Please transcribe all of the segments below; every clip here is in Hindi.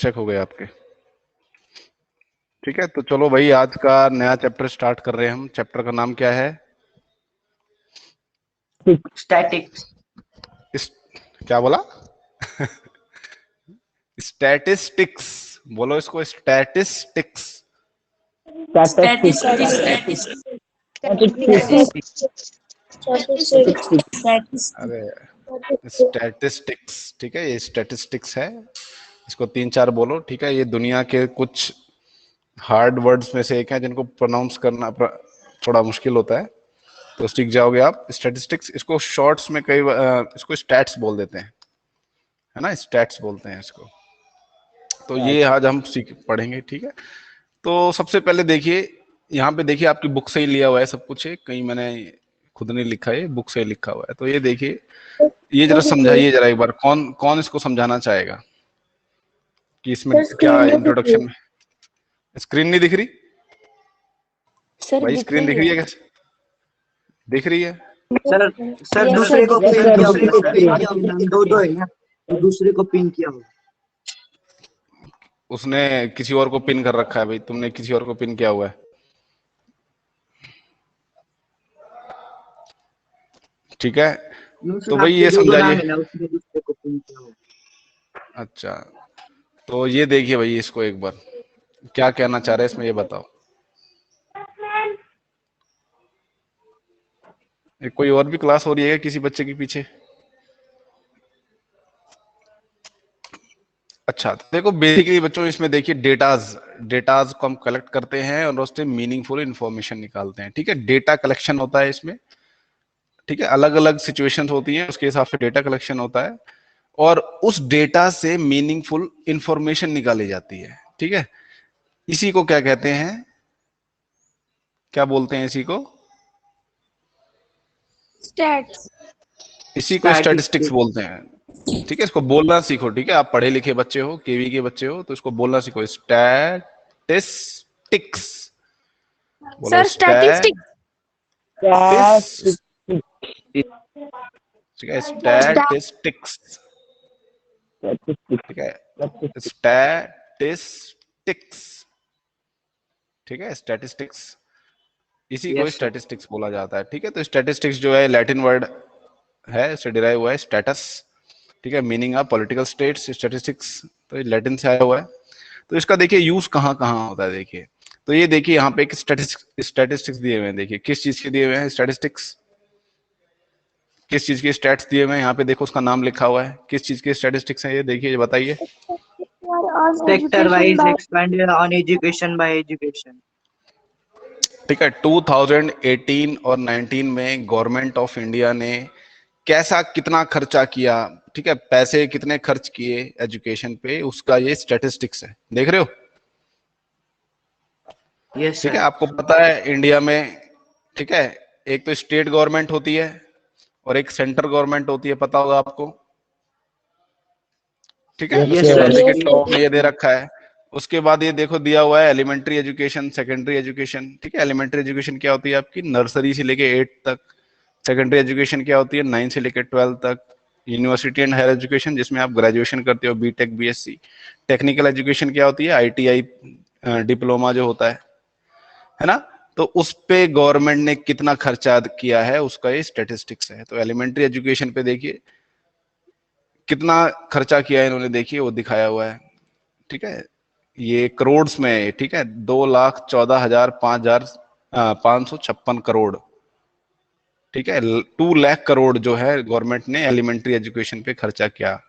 चेक हो गए आपके। ठीक है, तो चलो भाई आज का नया चैप्टर स्टार्ट कर रहे हैं हम। चैप्टर का नाम क्या है? स्टैटिक्स। क्या बोला? स्टैटिस्टिक्स। बोलो इसको, स्टैटिस्टिक्स। अरे स्टैटिस्टिक्स, ठीक है, ये स्टैटिस्टिक्स है। इसको 3-4 बोलो। ठीक है, ये दुनिया के कुछ हार्ड वर्ड्स में से एक है जिनको प्रोनाउंस करना थोड़ा मुश्किल होता है, तो सीख जाओगे आप। स्टैटिस्टिक्स, इसको शॉर्ट्स में कई इसको स्टैट्स बोल देते हैं, है ना, स्टैट्स बोलते हैं इसको। तो ये आज हम पढ़ेंगे। ठीक है, तो सबसे पहले देखिए, यहाँ पे देखिए आपकी बुक से ही लिया हुआ है सब कुछ है, कहीं मैंने खुद नहीं लिखा है, बुक से लिखा हुआ है। तो ये देखिए, ये जरा समझाइए जरा एक बार, कौन कौन इसको समझाना चाहेगा कि इसमें क्या इंट्रोडक्शन में। स्क्रीन नहीं दिख रही सर? भाई? स्क्रीन दिख रही है? कैसे दिख रही है? सर सर दूसरे को पिन किया होगा, दो दो है ना, तो दूसरे को पिन किया होगा। उसने किसी और को पिन कर रखा है भाई, तुमने किसी और को पिन किया हुआ है। ठीक है, तो भाई ये समझाइए। दूसरे को पिन किया होगा। अच्छा, तो ये देखिए भाई, इसको एक बार क्या कहना चाह रहे हैं इसमें, ये बताओ। कोई और भी क्लास हो रही है किसी बच्चे के पीछे? अच्छा, तो देखो बेसिकली बच्चों, इसमें देखिए डेटाज को हम कलेक्ट करते हैं और उससे मीनिंगफुल इंफॉर्मेशन निकालते हैं। ठीक है, डेटा कलेक्शन होता है इसमें। ठीक है, अलग अलग सिचुएशंस होती हैं, उसके हिसाब से डेटा कलेक्शन होता है और उस डेटा से मीनिंगफुल इंफॉर्मेशन निकाली जाती है। ठीक है, इसी को क्या कहते हैं, क्या बोलते हैं इसी को? स्टैट्स। इसी को स्टैटिस्टिक्स बोलते हैं। ठीक है, इसको बोलना सीखो। ठीक है, आप पढ़े लिखे बच्चे हो, केवी के बच्चे हो, तो इसको बोलना सीखो, स्टैटिस्टिक्स। बोलो सर स्टैटिस्टिक्स। ठीक है, स्टैटिस्टिक्स। ठीक है, स्टैटिस्टिक्स। ठीक है, स्टैटिस्टिक्स, इसी को स्टैटिस्टिक्स बोला जाता है। ठीक है, तो स्टैटिस्टिक्स जो है लैटिन वर्ड है, इससे डिराइव हुआ है स्टेटस। ठीक है, meaning of political states, statistics तो लैटिन से आया हुआ है। तो इसका देखिए यूज कहाँ कहाँ होता है। देखिए, तो ये देखिए यहाँ पे एक स्टैटिस्टिक्स दिए हुए हैं। देखिए किस चीज के दिए हुए हैं स्टैटिस्टिक्स, किस चीज के स्टैट्स दिए हुए हैं। यहाँ पे देखो उसका नाम लिखा हुआ है, किस चीज के स्टैटिस्टिक्स है ये, देखिए बताइए। Sector wise expanded on education by education. ठीक है, 2018 और 19 में गवर्नमेंट ऑफ इंडिया ने कैसा कितना खर्चा किया, ठीक है, पैसे कितने खर्च किए एजुकेशन पे, उसका ये स्टैटिस्टिक्स है। देख रहे हो? ठीक है, आपको पता है इंडिया में, ठीक है, एक तो स्टेट गवर्नमेंट होती है और एक सेंट्रल गवर्नमेंट होती है, पता होगा आपको। ठीक है, देखिए टॉप में ये दे रखा है। उसके बाद ये देखो दिया हुआ है एलिमेंट्री एजुकेशन, सेकेंडरी एजुकेशन। ठीक है, एलिमेंट्री एजुकेशन क्या होती है आपकी, नर्सरी से लेके 8 तक। सेकेंडरी एजुकेशन क्या होती है, 9 से लेकर 12 तक। यूनिवर्सिटी एंड हायर एजुकेशन, जिसमें आप ग्रेजुएशन करते हो, बीटेक बीएससी। टेक्निकल एजुकेशन क्या होती है, आईटीआई डिप्लोमा जो होता है ना। तो उस पे गवर्नमेंट ने कितना खर्चा किया है, उसका ये स्टेटिस्टिक्स है। तो एलिमेंट्री एजुकेशन पे देखिए कितना खर्चा किया है इन्होंने, देखिए वो दिखाया हुआ है। ठीक है, ये करोड्स में। ठीक है, 2,14,000 5,56 करोड़। ठीक है, 2 लाख करोड़ जो है गवर्नमेंट ने एलिमेंट्री एजुकेशन पे खर्चा किया।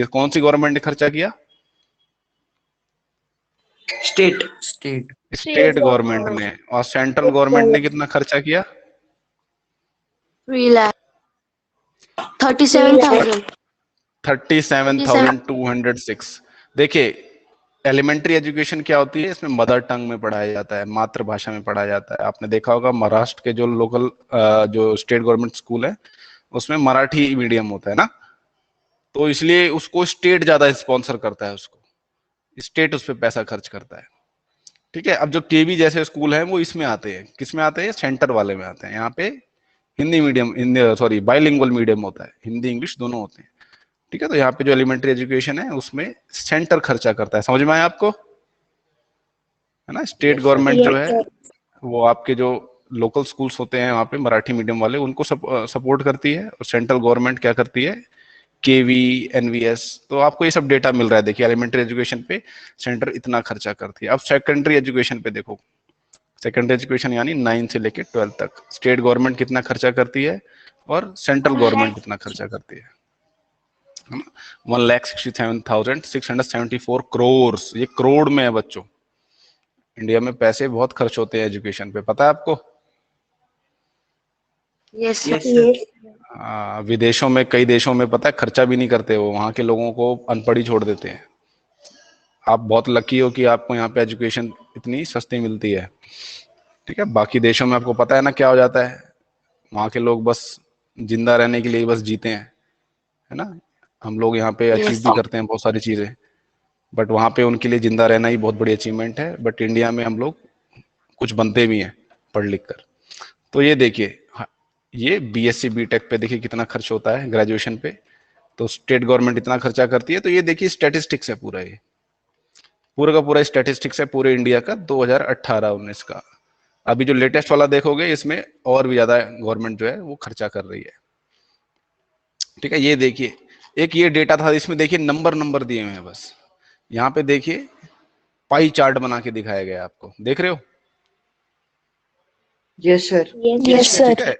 कौन सी गवर्नमेंट ने खर्चा किया? स्टेट गवर्नमेंट ने। और सेंट्रल गवर्नमेंट ने कितना खर्चा किया? 37,206। देखिए, एलिमेंट्री एजुकेशन क्या होती है, इसमें मदर टंग में पढ़ाया जाता है, मातृभाषा में पढ़ाया जाता है। आपने देखा होगा महाराष्ट्र के जो लोकल जो स्टेट गवर्नमेंट स्कूल है, उसमें मराठी मीडियम होता है ना, तो इसलिए उसको स्टेट ज्यादा स्पॉन्सर करता है, उसको स्टेट उस पर पैसा खर्च करता है। ठीक है, अब जो केवी जैसे स्कूल हैं वो इसमें आते हैं, किस में आते हैं, सेंटर वाले में आते हैं। यहाँ पे Hindi medium, Hindi sorry bilingual medium होता है, हिंदी इंग्लिश दोनों होते हैं। ठीक है। तो यहाँ पे जो एलिमेंट्री एजुकेशन है उसमें सेंटर खर्चा करता है, समझ में आया आपको, है ना। स्टेट गवर्नमेंट जो है वो आपके जो लोकल स्कूल्स होते हैं वहाँ पे मराठी मीडियम वाले उनको सपोर्ट करती है, और सेंट्रल गवर्नमेंट क्या करती है, केवी, एनवीएस। तो आपको ये सब डेटा मिल रहा है, देखिए एलिमेंट्री एजुकेशन पे सेंटर इतना खर्चा करती है। अब सेकेंडरी एजुकेशन पे देखो, सेकेंडरी एजुकेशन यानी 9 से लेके 12 तक स्टेट गवर्नमेंट कितना खर्चा करती है और सेंट्रल गवर्नमेंट कितना खर्चा करती है ना। 1,67,674 करोड़, ये करोड़ में है बच्चों। इंडिया में पैसे बहुत खर्च होते हैं एजुकेशन पे, पता है आपको। यस विदेशों में, कई देशों में पता है खर्चा भी नहीं करते, वो वहां के लोगों को अनपढ़ ही छोड़ देते हैं। आप बहुत लकी हो कि आपको यहाँ पे एजुकेशन इतनी सस्ती मिलती है, ठीक है। बाकी देशों में आपको पता है ना क्या हो जाता है, वहां के लोग बस जिंदा रहने के लिए बस जीते हैं, है ना। हम लोग यहाँ पे अचीव भी करते हैं बहुत सारी चीजें, बट वहां पे उनके लिए जिंदा रहना ही बहुत बड़ी अचीवमेंट है। बट इंडिया में हम लोग कुछ बनते भी हैं पढ़ लिख कर। तो ये देखिए, ये बीएससी बीटेक पे देखिए कितना खर्च होता है, ग्रेजुएशन पे तो स्टेट गवर्नमेंट इतना खर्चा करती है। तो ये देखिए स्टैटिस्टिक्स है पूरा, ये पूरा का पूरा स्टैटिस्टिक्स है पूरे इंडिया का 2018-19 का। अभी जो लेटेस्ट वाला देखोगे इसमें और भी ज्यादा गवर्नमेंट जो है वो खर्चा कर रही है, ठीक है। ये देखिए एक ये डेटा था, इसमें देखिए नंबर नंबर दिए हुए हैं बस। यहाँ पे देखिए पाई चार्ट बना के दिखाया गया है आपको, देख रहे हो। Yes sir. ठीक है,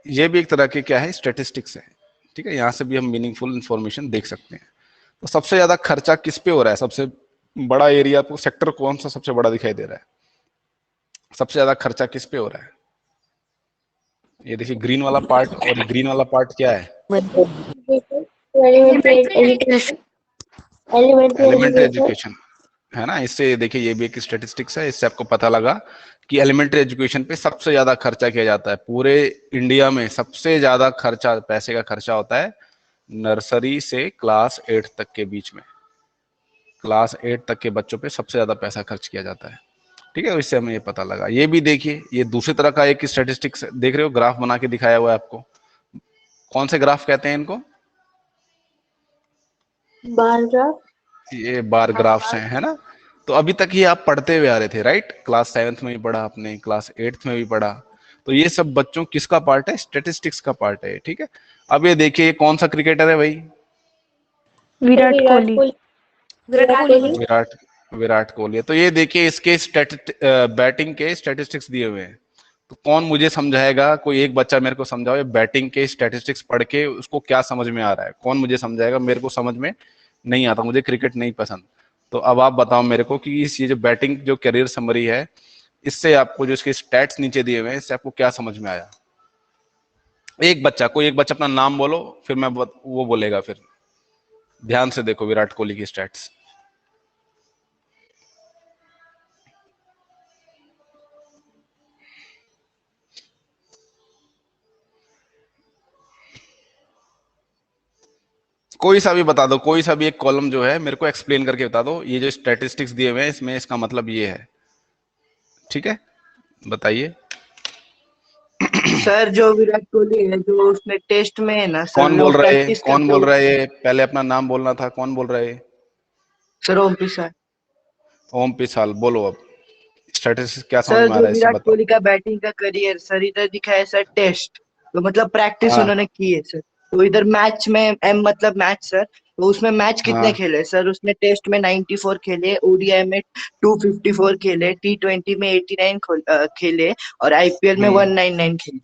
ये भी एक तरह के क्या है, स्टैटिस्टिक्स है, ठीक है। यहाँ से भी हम मीनिंगफुल इंफॉर्मेशन देख सकते हैं। तो सबसे ज्यादा खर्चा किस पे हो रहा है, सबसे बड़ा एरिया आपको सेक्टर कौन सा सबसे बड़ा दिखाई दे रहा है, सबसे ज्यादा खर्चा किस पे हो रहा है। ये देखिए ग्रीन वाला पार्ट, और ये ग्रीन वाला पार्ट क्या है, एलिमेंट्री एजुकेशन, है ना। इससे देखिए ये भी एक स्टेटिस्टिक्स है, इससे आपको पता लगा कि एलिमेंट्री एजुकेशन पे सबसे ज्यादा खर्चा किया जाता है पूरे इंडिया में। सबसे ज्यादा खर्चा, पैसे का खर्चा होता है नर्सरी से क्लास 8 तक के बीच में। क्लास 8 तक के बच्चों पे सबसे ज्यादा पैसा खर्च किया जाता है, ठीक है। इससे हमें ये पता लगा। ये भी देखिए, ये दूसरी तरह का एक स्टेटिस्टिक्स देख रहे हो, ग्राफ बना के दिखाया हुआ है आपको। कौन से ग्राफ कहते हैं इनको, बार ग्राफ। ये बार ग्राफ्स हैं, है ना। तो अभी तक ये आप पढ़ते हुए आ रहे थे, राइट। क्लास 7th में भी पढ़ा आपने, क्लास 8th में भी पढ़ा। तो ये सब बच्चों किसका पार्ट है, स्टेटिस्टिक्स का पार्ट है, ठीक है। अब ये देखिए कौन सा क्रिकेटर है भाई, विराट कोहली। विराट विराट कोहली है। तो ये देखिए इसके बैटिंग के स्टैटिस्टिक्स दिए हुए हैं। तो कौन मुझे समझाएगा, कोई एक बच्चा मेरे को समझाओ, ये बैटिंग के स्टैटिस्टिक्स पढ़ के उसको क्या समझ में आ रहा है, कौन मुझे समझाएगा। मेरे को समझ में नहीं आता, मुझे क्रिकेट नहीं पसंद। तो अब आप बताओ मेरे को कि इस ये जो बैटिंग जो करियर समरी है, इससे आपको जो इसके स्टैट्स नीचे दिए हुए हैं, इससे आपको क्या समझ में आया। एक बच्चा, कोई एक बच्चा अपना नाम बोलो, फिर मैं वो बोलेगा। फिर ध्यान से देखो विराट कोहली की स्टैट्स। कोई सा भी बता दो, कोई सा भी एक कॉलम जो है मेरे को एक्सप्लेन करके बता दो, ये जो स्टैटिस्टिक्स दिए हुए हैं इसमें इसका मतलब ये है, ठीक है। बताइए सर जो विराट कोहली है, जो उसने टेस्ट में है ना सर, कौन वो बोल रहा है, प्रैक्टिस कौन करते बोल हो। रहा है, ये पहले अपना नाम बोलना था, कौन बोल रहा है। सर ओम सर। ओम पिसाल, बोलो अब स्टैटिस्टिक्स क्या समझ सर में आ जो रहा है इससे विराट बताओ। कोहली का बैटिंग का करियर सर, इधर दिखाया है सर टेस्ट, तो मतलब प्रैक्टिस हाँ उन्होंने की है सर। तो इधर मैच में एम मतलब मैच सर, तो उसमें मैच कितने हाँ। खेले सर, उसने टेस्ट में 94 खेले, ओडीआई में 254 खेले, T20 में 89 खेले, और आईपीएल में 199 खेले।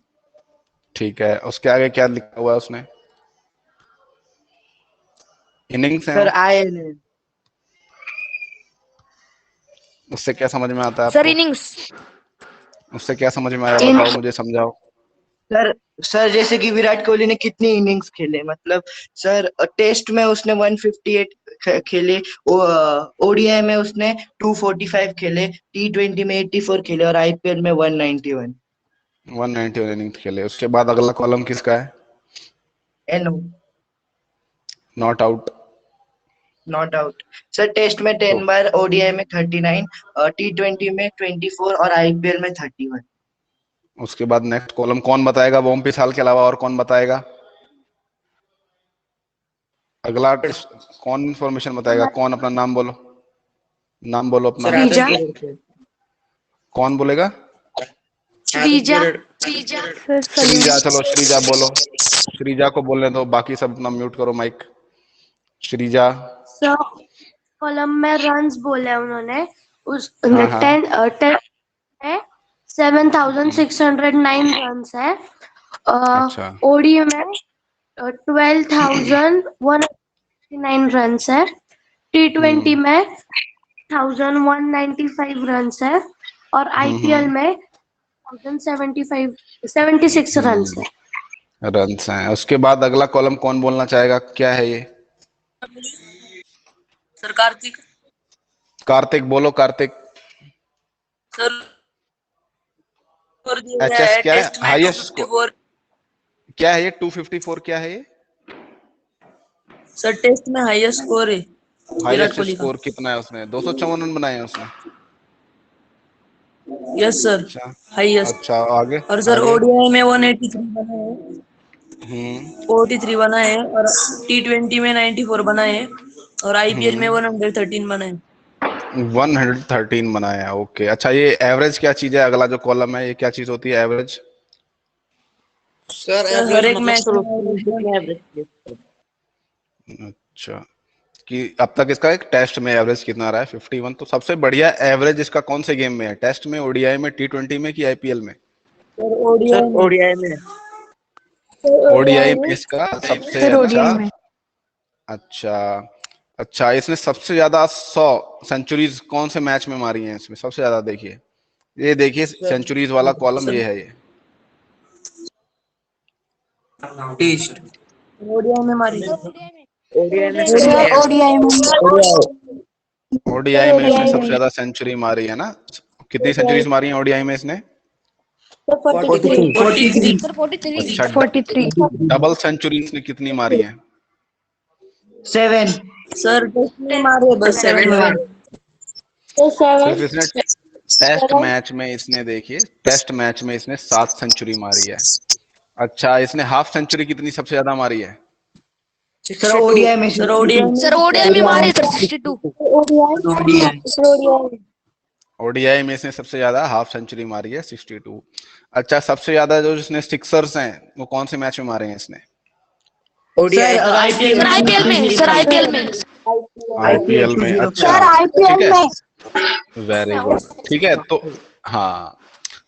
ठीक है, उसके आगे क्या लिखा हुआ है उसने, इनिंग्स है सर वो? आए नहीं। उससे क्या समझ में आता है सर आपको, इनिंग्स। उससे क्या समझ में आया बताओ, मुझे समझाओ। सर सर जैसे कि विराट कोहली ने कितनी इनिंग्स खेले, मतलब सर टेस्ट में उसने 158 खेले, ओडीआई में उसने 245 खेले, T20 में 84 खेले, और आईपीएल में 191। 191 इनिंग्स खेले। उसके बाद अगला कॉलम किसका है, एनो। Not out. Not out. Sir test में तो 10 बार, ओडीआई में 39, T20 में 24, और आईपीएल में 31। उसके बाद नेक्स्ट कॉलम कौन बताएगा, ओम पिसाल के अलावा और कौन बताएगा। अगला कौन इन्फॉर्मेशन बताएगा? कौन? अपना नाम बोलो, नाम बोलो अपना। श्रीजा। कौन बोलेगा? श्रीजा। सर श्रीजा, सलीम। चलो श्रीजा बोलो। श्रीजा को बोलने दो, बाकी सब अपना म्यूट करो माइक। श्रीजा। सर कॉलम में रन्स बोले हैं उन्होंने, उस हाँ हाँ 10 है 7,609 रन्स है। अच्छा ओडीआई में 12,169 रन्स है। T20 में 1,195 रन्स है और आईपीएल में 1,076 रन्स है। रन्स हैं। उसके बाद अगला कॉलम कौन बोलना चाहेगा? क्या है ये? सर कार्तिक। कार्तिक बोलो, कार्तिक। सर एचएस क्या है? टेस्ट में हाईएस्ट 254। क्या है ये? 254 क्या है ये? सर टेस्ट में हाईएस्ट स्कोर है विराट हाईएस्ट कोहली का। स्कोर कितना है उसने? 254 रन बनाए हैं उसने। यस सर, अच्छा हाईएस्ट। अच्छा, आगे और सर आगे। ओडीआई में 183 बना है, 43 बना है और T20 में 94 बना है और आईपीएल में 113 बना है। 113 बनाया है। ओके, अच्छा ये एवरेज क्या चीज है? अगला जो कॉलम है ये क्या चीज होती है? एवरेज? सर हर एक मैच अच्छा, कि अब तक इसका एक टेस्ट में एवरेज कितना रहा है? 51। तो सबसे बढ़िया एवरेज इसका कौन से गेम में है? टेस्ट में, ओडीआई में, T20 में कि आईपीएल में? सर ओडीआई में। ओडीआई में इसका सबसे सर अच्छा। ओडीआई में अच्छा अच्छा, इसने सबसे ज्यादा 100 सेंचुरीज कौन से मैच में मारी हैं इसमें सबसे ज्यादा? देखिए, ये देखिए सेंचुरीज वाला कॉलम ये है। ये टेस्ट ओडीआई में मारी। सर ओडीआई में ओडीआई में इसने सबसे ज्यादा सेंचुरी मारी है ना? कितनी सेंचुरीज मारी हैं ओडीआई में इसने? 43। अच्छा, 43। डबल सेंचुरी इसने कितनी मारी है? 7। सर टेस्ट में मारे बस 7। सिर्फ इसने टेस्ट मैच में इसने, देखिए टेस्ट मैच में इसने 7 सेंचुरी मारी है। अच्छा, इसने हाफ सेंचुरी कितनी सबसे ज्यादा मारी है? सर ओडीआई में सर ओडीआई में मारे सर 62। ओडीआई में इसने सबसे ज्यादा हाफ सेंचुरी मारी है, 62। अच्छा, सबसे ज्यादा जो इसने सिक्सर्स हैं वो कौन से मैच में मारे हैं इसने? सर आईपीएल में। सर आईपीएल में आईपीएल में। अच्छा, ठीक है, वेरी गुड। ठीक है, तो हाँ,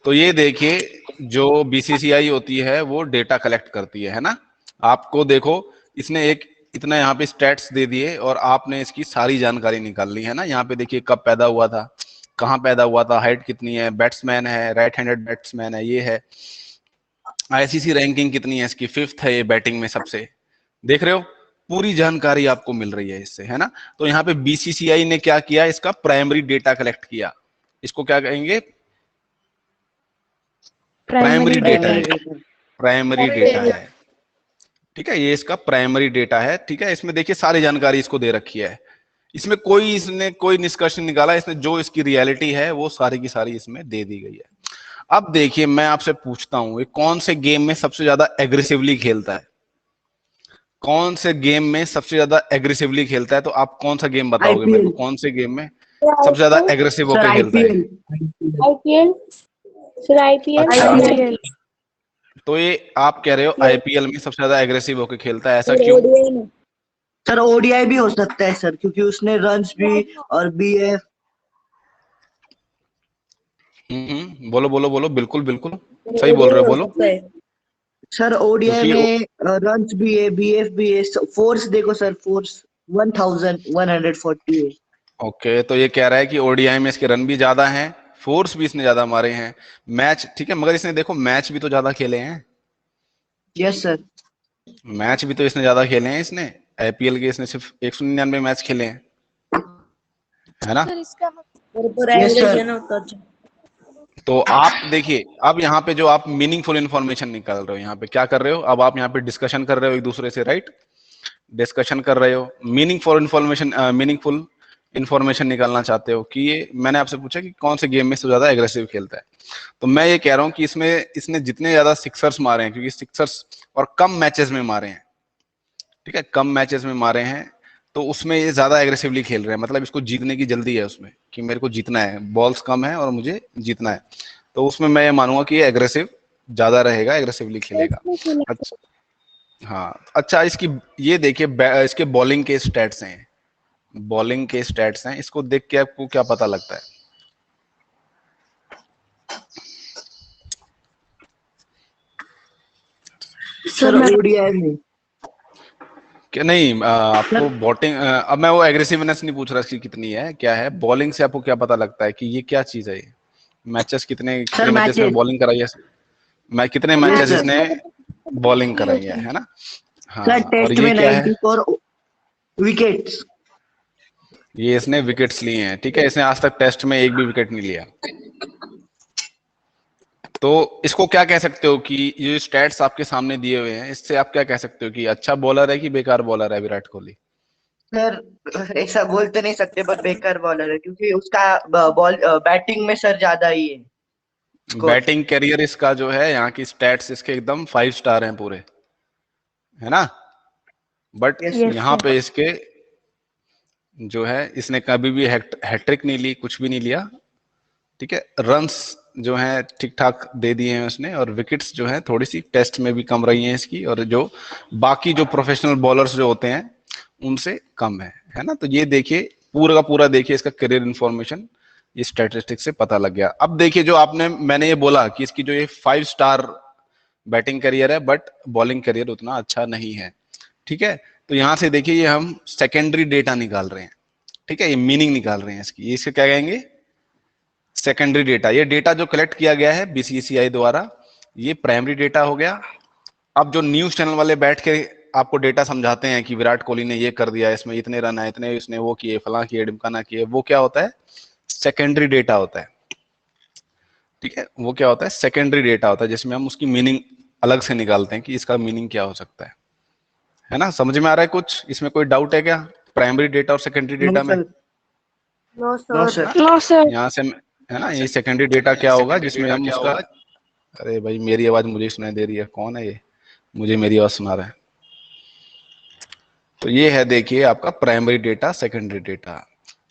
तो ये देखिए जो बीसीसीआई होती है वो डेटा कलेक्ट करती है ना? आपको देखो, इसने एक इतना यहाँ पे स्टैट्स दे दिए और आपने इसकी सारी जानकारी निकाल ली है ना? यहाँ पे देखिए कब पैदा हुआ था, कहाँ पैदा हुआ था, हाइट कितनी है, बैट्समैन है, राइट हैंडेड बैट्समैन है, ये है। आईसीसी रैंकिंग कितनी है इसकी? 5th है ये बैटिंग में सबसे। देख रहे हो, पूरी जानकारी आपको मिल रही है इससे, है ना? तो यहाँ पे बीसीसीआई ने क्या किया? इसका प्राइमरी डेटा कलेक्ट किया। इसको क्या कहेंगे? प्राइमरी डेटा है, प्राइमरी डेटा है। ठीक है, ये इसका प्राइमरी डेटा है। ठीक है, इसमें देखिए सारी जानकारी इसको दे रखी है। इसमें इसने कोई निष्कर्ष नहीं निकाला, इसने जो इसकी रियलिटी है वो सारी की सारी इसमें दे दी गई है। अब देखिए, मैं आपसे पूछता हूं, ये कौन से गेम में सबसे ज्यादा एग्रेसिवली खेलता है? कौन से गेम में सबसे ज्यादा एग्रेसिवली खेलता है? तो आप कौन सा गेम बताओगे मेरे को? कौन से गेम में सबसे ज्यादा एग्रेसिव होकर खेलता है? आईपीएल। Sir IPL. तो ये आप कह रहे हो आईपीएल में सबसे ज्यादा एग्रेसिव होकर खेलता है, ऐसा क्यों? सर ओडीआई भी हो सकता है सर, क्योंकि उसने रन्स भी और बीएफ। बोलो बोलो बोलो, बिल्कुल बिल्कुल सही बोल रहे हो, बोलो। सर ओडीआई क्योंकि में रन्स भी है, बीएफ भी है, फोर्स देखो सर, फोर्स 1140 है। ओके, तो ये कह रहा है कि ओडीआई में इसके रन भी ज्यादा हैं, फोर्स भी इसने ज्यादा मारे हैं, मैच, ठीक है, मगर इसने देखो मैच भी तो ज्यादा खेले हैं। Yes sir. मैच भी तो इसने ज्यादा खेले हैं। इसने आईपीएल के इसने सिर्फ 199 मैच खेले हैं, है ना? Yes sir. तो आप देखिए, अब यहाँ पे जो आप मीनिंगफुल इंफॉर्मेशन निकाल रहे हो, यहाँ पे क्या कर रहे हो? अब आप यहाँ पे डिस्कशन कर रहे हो एक दूसरे से, राइट? डिस्कशन कर रहे हो, मीनिंगफुल इंफॉर्मेशन निकालना चाहते हो कि ये, मैंने आपसे पूछा कि कौन से गेम में सबसे ज्यादा एग्रेसिव खेलता है, तो मैं ये कह रहा हूं कि इसमें इसने जितने ज्यादा सिक्सर्स मारे हैं, क्योंकि सिक्सर्स और कम मैचेस में मारे हैं, ठीक है, कम मैचेस में मारे हैं, तो उसमें ये ज्यादा एग्रेसिवली खेल रहे हैं, मतलब इसको जीतने की जल्दी है उसमें कि मेरे को जीतना है, बॉल्स कम है और मुझे जीतना है, तो उसमें मैं ये मानूंगा कि ये एग्रेसिव ज्यादा रहेगा, एग्रेसिवली खेलेगा। अच्छा, हाँ अच्छा, इसकी ये देखिए इसके बॉलिंग के स्टैट्स हैं, बॉलिंग के स्टैट्स हैं, इसको देख के आपको क्या पता लगता है? सर ओडीआई में क्या नहीं, आपको बॉटिंग, अब मैं वो एग्रेसिवनेस नहीं पूछ रहा इसकी कितनी है क्या है, बॉलिंग से आपको क्या पता लगता है कि ये क्या चीज है? ये मैचेस कितने मैचेस में बॉलिंग कराई है, मैं कितने मैचेस इसने बॉलिंग कराई है ना? हाँ, सर और टेस्ट ये में क्या है? 94 विकेट्स। ये इसने विकेट्स लिए हैं, ठीक है, इसने आज तक टेस्ट में एक भी विकेट नहीं लिया। तो इसको क्या कह सकते हो कि ये स्टैट्स आपके सामने दिए हुए हैं, इससे आप क्या कह सकते हो कि अच्छा बॉलर है कि बेकार बॉलर है विराट कोहली? सर ऐसा बोल तो नहीं सकते, पर बेकार बॉलर है क्योंकि उसका बॉल बैटिंग में सर ज्यादा ही है स्कोर। बैटिंग करियर इसका जो है, यहाँ की स्टैट्स इसके एकदम 5 स्टार हैं पूरे, है ना? बट यहाँ पे इसके जो है, इसने कभी भी हैट्रिक नहीं ली, कुछ भी नहीं लिया, ठीक है, रन्स जो है ठीक ठाक दे दिए हैं उसने, और विकेट्स जो है थोड़ी सी टेस्ट में भी कम रही हैं इसकी, और जो बाकी जो प्रोफेशनल बॉलर्स जो होते हैं उनसे कम है ना? तो ये देखिए पूरा का पूरा देखिए इसका करियर इन्फॉर्मेशन ये स्टैटिस्टिक्स से पता लग गया। अब देखिए जो मैंने ये बोला कि इसकी जो ये 5 स्टार बैटिंग करियर है, बट बॉलिंग करियर उतना अच्छा नहीं है, ठीक है? तो यहां से देखिए ये हम सेकेंडरी डेटा निकाल रहे हैं, ठीक है, ये मीनिंग निकाल रहे हैं इसकी, ये इसे क्या कहेंगे? Secondary data. ये डेटा जो कलेक्ट किया गया है बीसीसीआई द्वारा, ये प्राइमरी डेटा हो गया। अब जो न्यूज चैनल वाले बैठ के आपको डेटा समझाते हैं कि विराट कोहली ने ये कर दिया, इसमें इतने रन आए, इतने इसने वो किए, फलां किए, ढिमकाना किए, वो क्या होता है? सेकेंडरी डेटा होता है, ठीक है, वो क्या होता है? सेकेंडरी डेटा होता है, जिसमें हम उसकी मीनिंग अलग से निकालते हैं कि इसका मीनिंग क्या हो सकता है ना? समझ में आ रहा है कुछ? इसमें कोई डाउट है क्या प्राइमरी डेटा और सेकेंडरी डेटा में? No no sir. Sir. No sir. यहाँ से है ना, ये सेकेंडरी डेटा क्या होगा जिसमें हम उसका, अरे भाई मेरी आवाज मुझे सुनाई दे रही है, कौन है ये मुझे मेरी आवाज सुना रहा है? तो ये है देखिए आपका प्राइमरी डेटा, सेकेंडरी डेटा,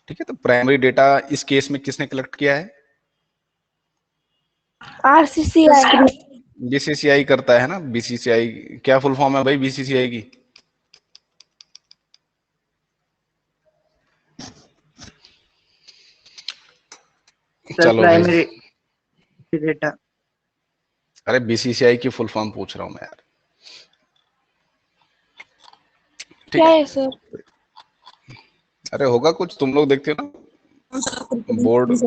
ठीक है? तो प्राइमरी डेटा इस केस में किसने कलेक्ट किया है? आरसीसीआई। बीसीसीआई करता है ना, बीसीसीआई। क्या फुल फॉर्म है भाई बीसीसीआई की? चलो भाई, प्राइमरी डेटा। अरे बीसीसीआई की फुल फॉर्म पूछ रहा हूं मैं यार, ठीक क्या है? है सर? अरे होगा कुछ, तुम लोग देखते हो ना बोर्ड,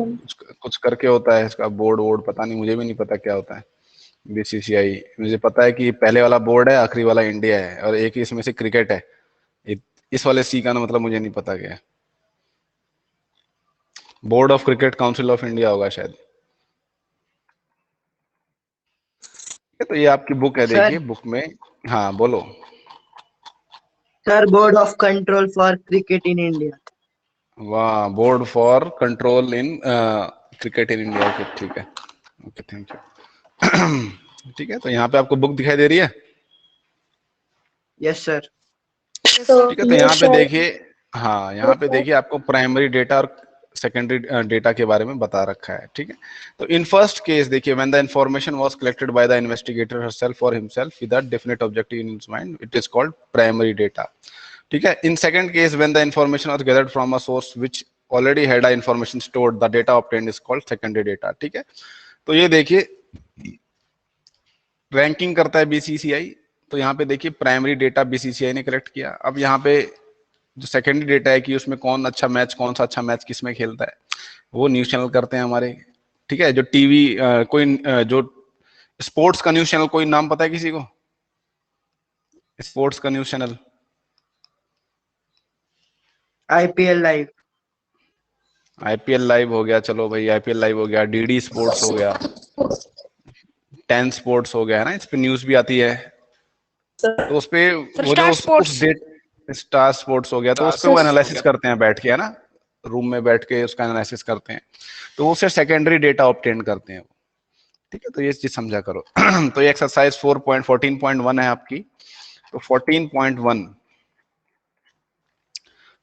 कुछ करके होता है इसका, बोर्ड वोर्ड पता नहीं, मुझे भी नहीं पता क्या होता है बीसीसीआई। मुझे पता है कि पहले वाला बोर्ड है, आखिरी वाला इंडिया है, और एक इसमें से क्रिकेट है। इस वाले सी का ना मतलब मुझे नहीं पता क्या है, board of cricket council of India होगा शायद। तो ये आपकी बुक है, देखिए बुक में, हाँ बोलो। Sir board of control for cricket in India. वाह, board for control in cricket in India, okay ठीक है, ओके थैंक यू। ठीक है, तो यहाँ पे आपको बुक दिखाई दे रही है? Yes sir. ठीक है, तो यहाँ पे देखिए, हाँ यहाँ पे देखिए आपको प्राइमरी डेटा और सेकेंडरी डेटा के बारे में बता रखा है, ठीक है? तो इन फर्स्ट केस देखिए, when the information was collected by the investigator herself और himself with a definite objective in his mind, it is called primary data, ठीक है? In second case when the information was gathered from a source which already had a information stored, the data obtained is called secondary data, ठीक है? तो ये देखिए रैंकिंग करता है बीसीसीआई, तो यहाँ पे देखिए प्राइमरी डेटा बीसीसीआई ने कलेक्ट किया। अब यहाँ पे जो सेकेंडरी डेटा है कि उसमें कौन अच्छा मैच, कौन सा अच्छा मैच किसमें खेलता है, वो न्यूज चैनल करते हैं हमारे, ठीक है? जो टीवी कोई जो स्पोर्ट्स का न्यूज चैनल, कोई नाम पता है किसी को स्पोर्ट्स का news channel? IPL live. IPL live हो गया, चलो भाई आईपीएल लाइव हो गया, डीडी स्पोर्ट्स हो गया, 10 स्पोर्ट्स हो गया, है ना, इस पे न्यूज भी आती है। तो उस पे वो जो उस डेट, स्टार स्पोर्ट्स हो गया, तो उस पे वो एनालिसिस करते हैं बैठ के, है ना, रूम में बैठ के उसका एनालिसिस करते हैं, तो वो उससे सेकेंडरी डेटा ऑब्टेन करते हैं, ठीक है? तो ये चीज समझा करो। तो ये एक्सरसाइज 4.14.1 है आपकी। तो 14.1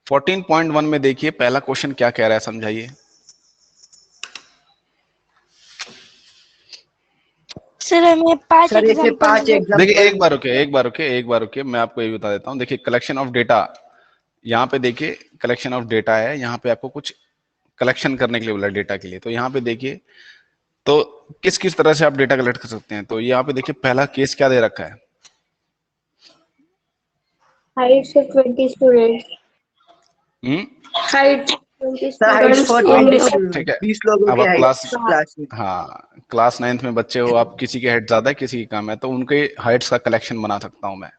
14.1 में देखिए पहला क्वेश्चन क्या कह रहा है, समझाइए। सर हमें 5 सर ऐसे 5 एग्जांपल। देखिए एग्जाम्पल। एक बार रुकिए, मैं आपको ये भी बता देता हूँ। देखिए कलेक्शन ऑफ डेटा, यहाँ पे देखिए कलेक्शन ऑफ डेटा है, यहाँ पे आपको कुछ कलेक्शन करने के लिए बोला डेटा के लिए। तो यहाँ पे देखिए, तो किस किस तरह से आप डेटा कलेक्ट कर सकते हैं। तो यहाँ पे देखिए पहला केस क्या दे रखा है, Heights of 20 students. Height 20 sir Heights for students 20 ठीक है। 20 लोगों अब के आप हाइट क्लास, क्लास में। हाँ क्लास 9th में बच्चे हो आप, किसी की हाइट ज्यादा है किसी की कम है, तो उनके हाइट्स का कलेक्शन बना सकता हूं मैं।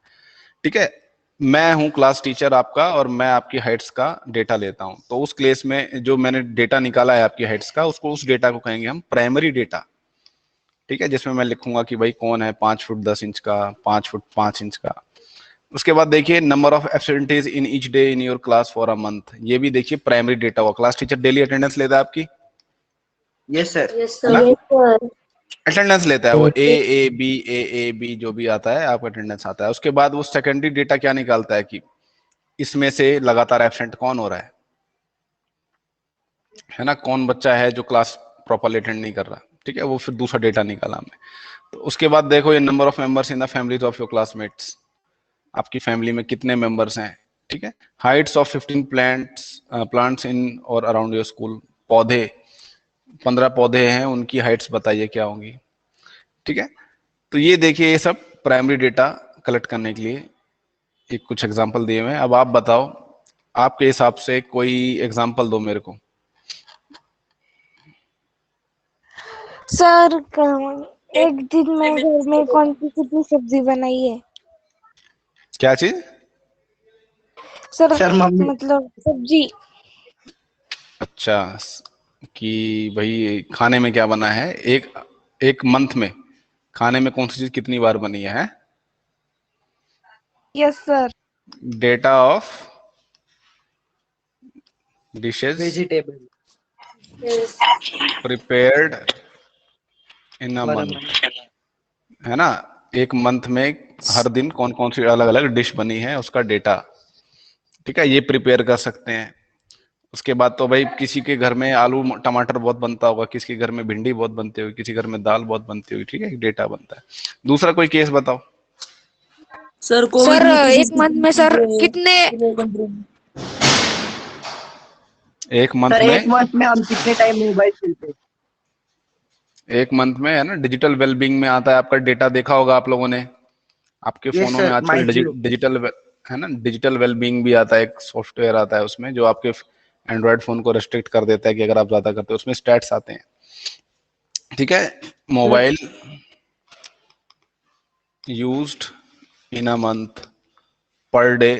ठीक है, मैं हूं क्लास टीचर आपका और मैं आपकी हाइट्स का डेटा लेता हूं। तो उस केस में जो मैंने डेटा निकाला है आपकी हाइट्स का, उसको उस डेटा को कहेंगे हम प्राइमरी डेटा। ठीक है, जिसमें मैं लिखूंगा कि भाई कौन है 5 फुट 10 इंच का, 5 फुट 5 इंच का। उसके बाद देखिए number of absentees in each day in your class for a month, ये भी देखिए प्राइमरी डेटा हुआ। क्लास टीचर डेली अटेंडेंस लेता है आपकी, यस सर। है ना, अटेंडेंस लेता है वो, ए बी जो भी आता है आपका अटेंडेंस आता है। उसके बाद वो सेकेंडरी डेटा क्या निकालता है कि इसमें से लगातार एब्सेंट कौन हो रहा है ना, कौन बच्चा है जो क्लास प्रॉपरली अटेंड नहीं कर रहा। ठीक है, वो फिर दूसरा डेटा निकाला हमने। तो उसके बाद देखो ये number of members in the families of your classmates, आपकी फैमिली में कितने मेंबर्स हैं। ठीक है, हाइट्स ऑफ 15 प्लांट्स इन और अराउंड योर स्कूल, पौधे 15 पौधे हैं, उनकी हाइट्स बताइए क्या होंगी। ठीक है, तो ये देखिए ये सब प्राइमरी डेटा कलेक्ट करने के लिए एक कुछ एग्जांपल दिए हुए हैं। अब आप बताओ, आपके हिसाब से कोई एग्जांपल दो मेरे को। सर एक दिन में घर में कौन सी कितनी सब्जी बनाई है। क्या चीज? Sir mummy. मतलब सब्जी। अच्छा, कि भाई खाने में क्या बना है, एक एक मंथ में खाने में कौन सी चीज कितनी बार बनी है। Yes sir. Data of dishes vegetable prepared in a for a month, month. है ना, एक मंथ में हर दिन कौन कौन सी अलग अलग डिश बनी है उसका डेटा। ठीक है, ये प्रिपेयर कर सकते हैं। उसके बाद तो भाई किसी के घर में आलू टमाटर बहुत बनता होगा, किसी के घर में भिंडी बहुत बनती होगी, किसी घर में दाल बहुत बनती होगी। ठीक है, एक डेटा बनता है। दूसरा कोई केस बताओ। सर कोविड सर में एक मंथ में सर कितने। एक मंथ सर में, एक मंथ में हम कितने टाइम मोबाइल खेलते हैं। एक मंथ में है ना, डिजिटल वेलबींग में आता है आपका डेटा, देखा होगा आप लोगों ने आपके यस फोनों में सर आजकल माइंड जियो। डिजिटल है ना, डिजिटल वेलबींग भी आता है, एक सॉफ्टवेयर आता है उसमें जो आपके एंड्रॉयड फोन को रेस्ट्रिक्ट कर देता है कि अगर आप ज्यादा करते हो, उसमें स्टैट्स आते हैं। ठीक है, mobile used in a month per day.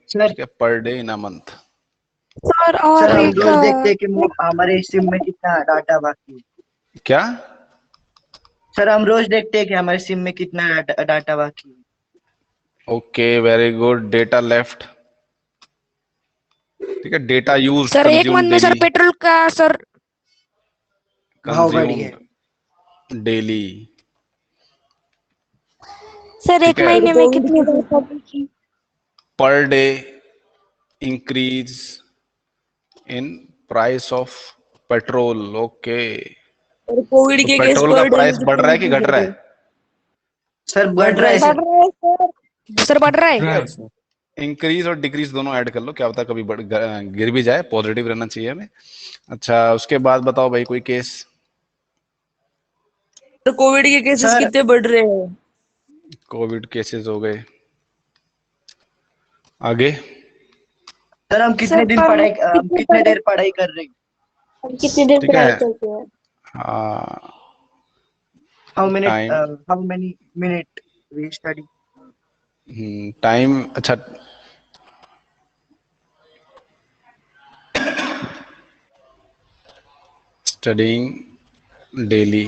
Sir ठीक है, per day in a month. Sir sir और हम एक रोज देखते हैं कि हमारे सिम में कितना डाटा बाकी है। क्या? सर हम रोज देखते हैं कि हमारे सिम में कितना डाटा बाकी है। Okay, very good, data left. ठीक है, डेटा यूज सर एक कंज्यूम मंथ में सर डेली, पेट्रोल का सर। भाव बढ़ी है। Consumed daily. सर ठीक एक है, महीने में कितनी बार की। Per day increase in price of petrol. Okay, और कोविड तो के केस पेट्रोल का पर डे में प्राइस बढ़ रहा कितने है कि घट increase रहा होते है? हैं? सर बढ़ रहा है बढ़ सर। रहा है सर। सर बढ़ रहा है। इंक्रीज और डिक्रीज दोनों ऐड कर लो, क्या पता कभी गिर भी जाए, पॉजिटिव रहना चाहिए हमें। अच्छा, उसके बाद बताओ भाई कोई केस। तो कोविड के केसेस सर कितने बढ़ रहे हैं? कोविड केसेस हो गए, आगे। सर हम सर हम कितने देर पढ़ाई कर रहे हैं। हम कितनी देर ठीक पढ़ाई है, करते हैं। हाँ, time, how many minute we study. Time, अच्छा, स्टडिंग डेली।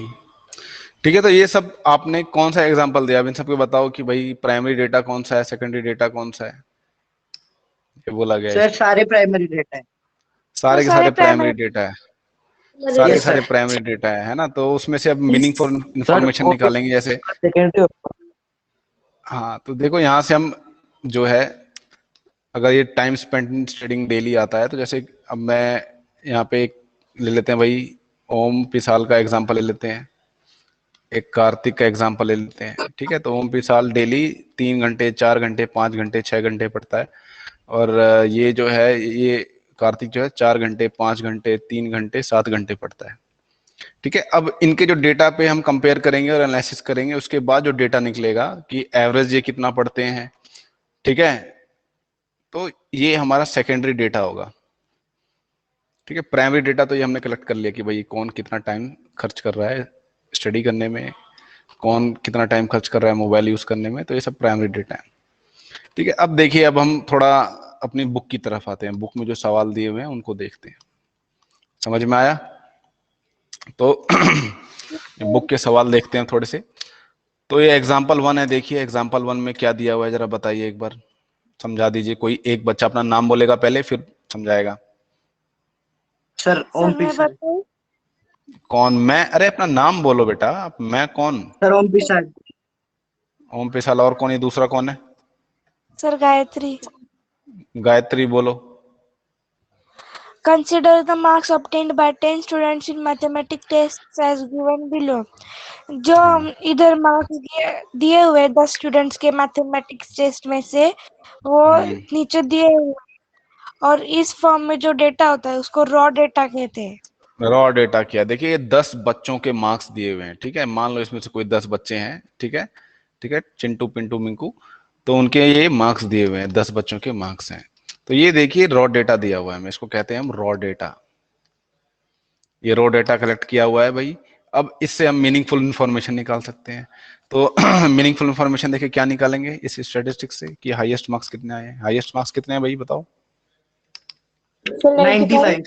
ठीक है, तो ये सब आपने कौन सा एग्जांपल दिया, अब इन सबको बताओ कि भाई प्राइमरी डेटा कौन सा है, सेकेंडरी डेटा कौन सा है, ये बोला गया है सर इसमें। सारे प्राइमरी डेटा है। तो सारे के सारे सारे प्राइमरी प्राइमरी। डेटा है, सारे के यस सारे सर। प्राइमरी डेटा है ना। तो उसमें से अब मीनिंगफुल सर इंफॉर्मेशन वो निकालेंगे जैसे, सेकेंडरी। हाँ तो देखो यहाँ से हम जो है अगर ये टाइम स्पेंड इन स्टडिंग डेली आता है, तो जैसे अब मैं यहाँ पे एक ले लेते हैं भाई, ओम पिसाल का एग्जांपल ले लेते हैं, एक कार्तिक का एग्जांपल ले लेते हैं, ठीक है। तो ओम पिसाल डेली 3 घंटे 4 घंटे 5 घंटे 6 घंटे पढ़ता है, और ये जो है, ये कार्तिक जो है 4 घंटे 5 घंटे 3 घंटे 7 घंटे पढ़ता है, ठीक है। अब इनके जो डेटा पे हम कंपेयर करेंगे और एनालिसिस करेंगे, उसके बाद जो डेटा निकलेगा कि एवरेज ये कितना पढ़ते हैं, ठीक है, तो ये हमारा सेकेंडरी डेटा होगा, ठीक है। प्राइमरी डेटा तो ये हमने कलेक्ट कर लिया कि भाई कौन कितना टाइम खर्च कर रहा है स्टडी करने में, कौन कितना टाइम खर्च कर रहा है मोबाइल यूज करने में, तो ये सब प्राइमरी डेटा है, ठीक है। अब देखिए, अब हम थोड़ा अपनी बुक की तरफ आते हैं, बुक में जो सवाल दिए हुए हैं उनको देखते हैं, समझ में आया? तो बुक के सवाल देखते हैं थोड़े से। तो ये एग्जाम्पल 1 है, देखिए एग्जाम्पल 1 में क्या दिया हुआ है, जरा बताइए एक बार, समझा दीजिए। कोई एक बच्चा अपना नाम बोलेगा पहले, फिर समझाएगा। सर ओम सर मैं पिसाल। बताऊं? कौन? मैं? अरे अपना नाम बोलो बेटा, मैं कौन? सर ओम पिसाल। ओम पिसाल, और कौन? ये दूसरा कौन है? सर गायत्री। गायत्री बोलो। Consider the marks obtained by 10 students in mathematics tests as given below. जो हम इधर मार्क्स दिए हुए 10 स्टूडेंट्स के मैथमेटिक्स टेस्ट में से, वो नीचे दिए हुए, और इस फॉर्म में जो डेटा होता है उसको रॉ डेटा कहते हैं। रॉ डेटा क्या? देखिए 10 बच्चों के मार्क्स दिए हुए हैं, ठीक है। मान लो इसमें से कोई 10 बच्चे हैं, ठीक है, ठीक है, चिंटू पिंटू मिंकू, तो उनके ये मार्क्स दिए हुए हैं, 10 बच्चों के मार्क्स हैं। तो ये देखिए रॉ डेटा दिया हुआ है, इसको कहते हैं हम रॉ डेटा। ये रॉ डेटा कलेक्ट किया हुआ है भाई। अब इससे हम मीनिंगफुल इंफॉर्मेशन निकाल सकते हैं। तो मीनिंगफुल इंफॉर्मेशन देखिए क्या निकालेंगे इस स्टैटिस्टिक्स से, कि हाईएस्ट मार्क्स कितने आए हैं। हाईएस्ट मार्क्स कितने हैं भाई बताओ? 95।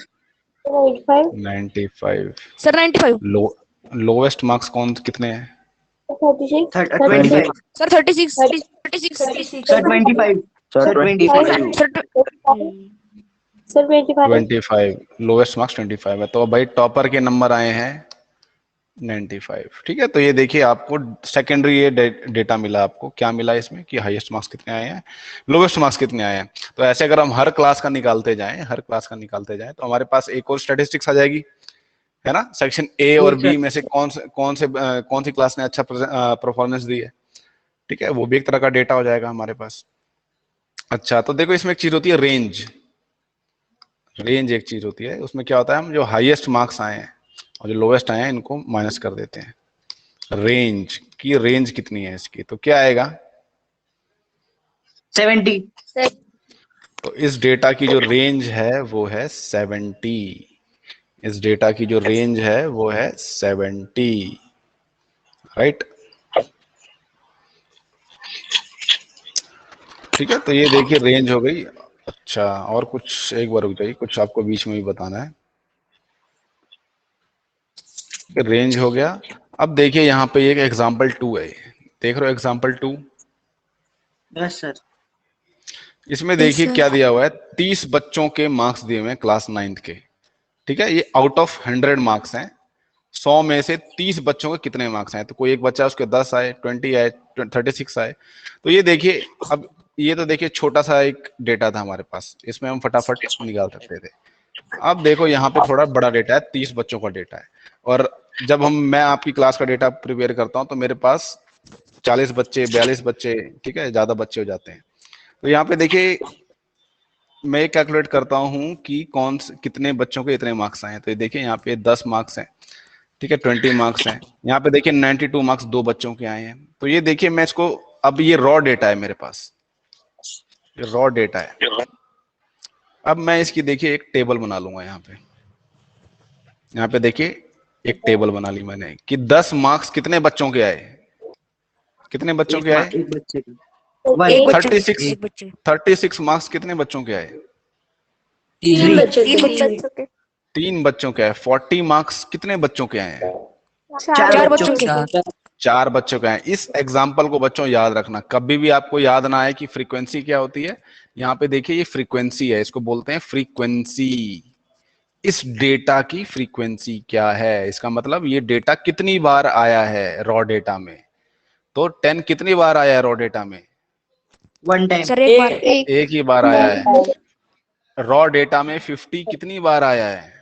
95। सर 95। लोवेस्ट मार्क्स कौन कितने हैं? 26। Sir 36। 36। Sir 25। Sir 25। Sir 25। Lowest marks 25 है। तो भाई टॉपर के नंबर आए हैं 95, ठीक है। तो ये देखिए आपको सेकेंडरी ये डेटा मिला। आपको क्या मिला इसमें, कि हाईएस्ट मार्क्स कितने आए हैं, लोवेस्ट मार्क्स कितने आए हैं। तो ऐसे अगर हम हर क्लास का निकालते जाएं तो हमारे पास एक और स्टैटिस्टिक्स आ जाएगी, है ना। सेक्शन ए और बी में से कौन सी क्लास ने अच्छा परफॉर्मेंस दी है, ठीक है, वो भी एक तरह का डेटा हो जाएगा हमारे पास। अच्छा, तो देखो इसमें एक चीज होती है रेंज। रेंज एक चीज होती है, उसमें क्या होता है, हम जो हाईएस्ट मार्क्स आए हैं और जो लोवेस्ट आए हैं इनको माइनस कर देते हैं। रेंज की रेंज कितनी है इसकी, तो क्या आएगा? 70। तो इस डेटा की जो रेंज है वो है 70। इस डेटा की जो रेंज है वो है 70, राइट। ठीक है, तो ये देखिए रेंज हो गई। अच्छा, और कुछ एक बार रुक जाइए, कुछ आपको बीच में भी बताना है। रेंज हो गया। अब देखिए यहाँ पे एक एग्जाम्पल 2 है, देख रहे हो एग्जाम्पल 2? Yes sir. इसमें देखिए क्या दिया हुआ है, 30 बच्चों के मार्क्स दिए हुए हैं क्लास 9th के, ठीक है। ये आउट ऑफ 100 मार्क्स हैं। 100 में से 30 बच्चों के कितने मार्क्स आए, तो कोई एक बच्चा उसके 10 आए, 20 आए, 36 आए। तो ये देखिए, अब ये तो देखिए छोटा सा एक डेटा था हमारे पास, इसमें हम फटाफट निकाल सकते थे। अब देखो यहाँ पे थोड़ा बड़ा डेटा है, 30 बच्चों का डेटा है, और जब मैं आपकी क्लास का डेटा प्रिपेयर करता हूँ तो मेरे पास 40 बच्चे 42 बच्चे, ठीक है, ज्यादा बच्चे हो जाते हैं। तो यहाँ पे देखिए मैं कैलकुलेट करता हूँ कि कितने बच्चों के इतने मार्क्स आए। तो ये देखिए यहाँ पे 10 मार्क्स हैं, ठीक है, 20 मार्क्स हैं। यहाँ पे देखिए 92 मार्क्स 2 बच्चों के आए हैं। तो ये देखिए मैं इसको, अब ये रॉ डेटा है मेरे पास, ये रॉ डेटा है। अब मैं इसकी देखिए एक टेबल बना लूंगा यहाँ पे देखिए एक टेबल बना ली मैंने कि 10 मार्क्स कितने बच्चों के आए, कितने बच्चों के आए? एक बच्चे का 36 मार्क्स कितने बच्चों के आए? 3 बच्चों के आए। 40 मार्क्स कितने बच्चों के आए हैं? 4 बच्चों के। 4 बच्चों के आए। इस एग्जाम्पल को बच्चों याद रखना, कभी भी आपको याद ना आए कि फ्रीक्वेंसी क्या होती है। यहाँ पे देखिए ये फ्रीक्वेंसी है, इसको बोलते हैं फ्रीक्वेंसी। इस डेटा की फ्रीक्वेंसी क्या है, इसका मतलब ये डेटा कितनी बार आया है रॉ डेटा में। तो 10 कितनी बार आया है रॉ डेटा में? One time. सर एक बार एक ही बार आया है। रॉ डेटा में 50 कितनी बार आया है?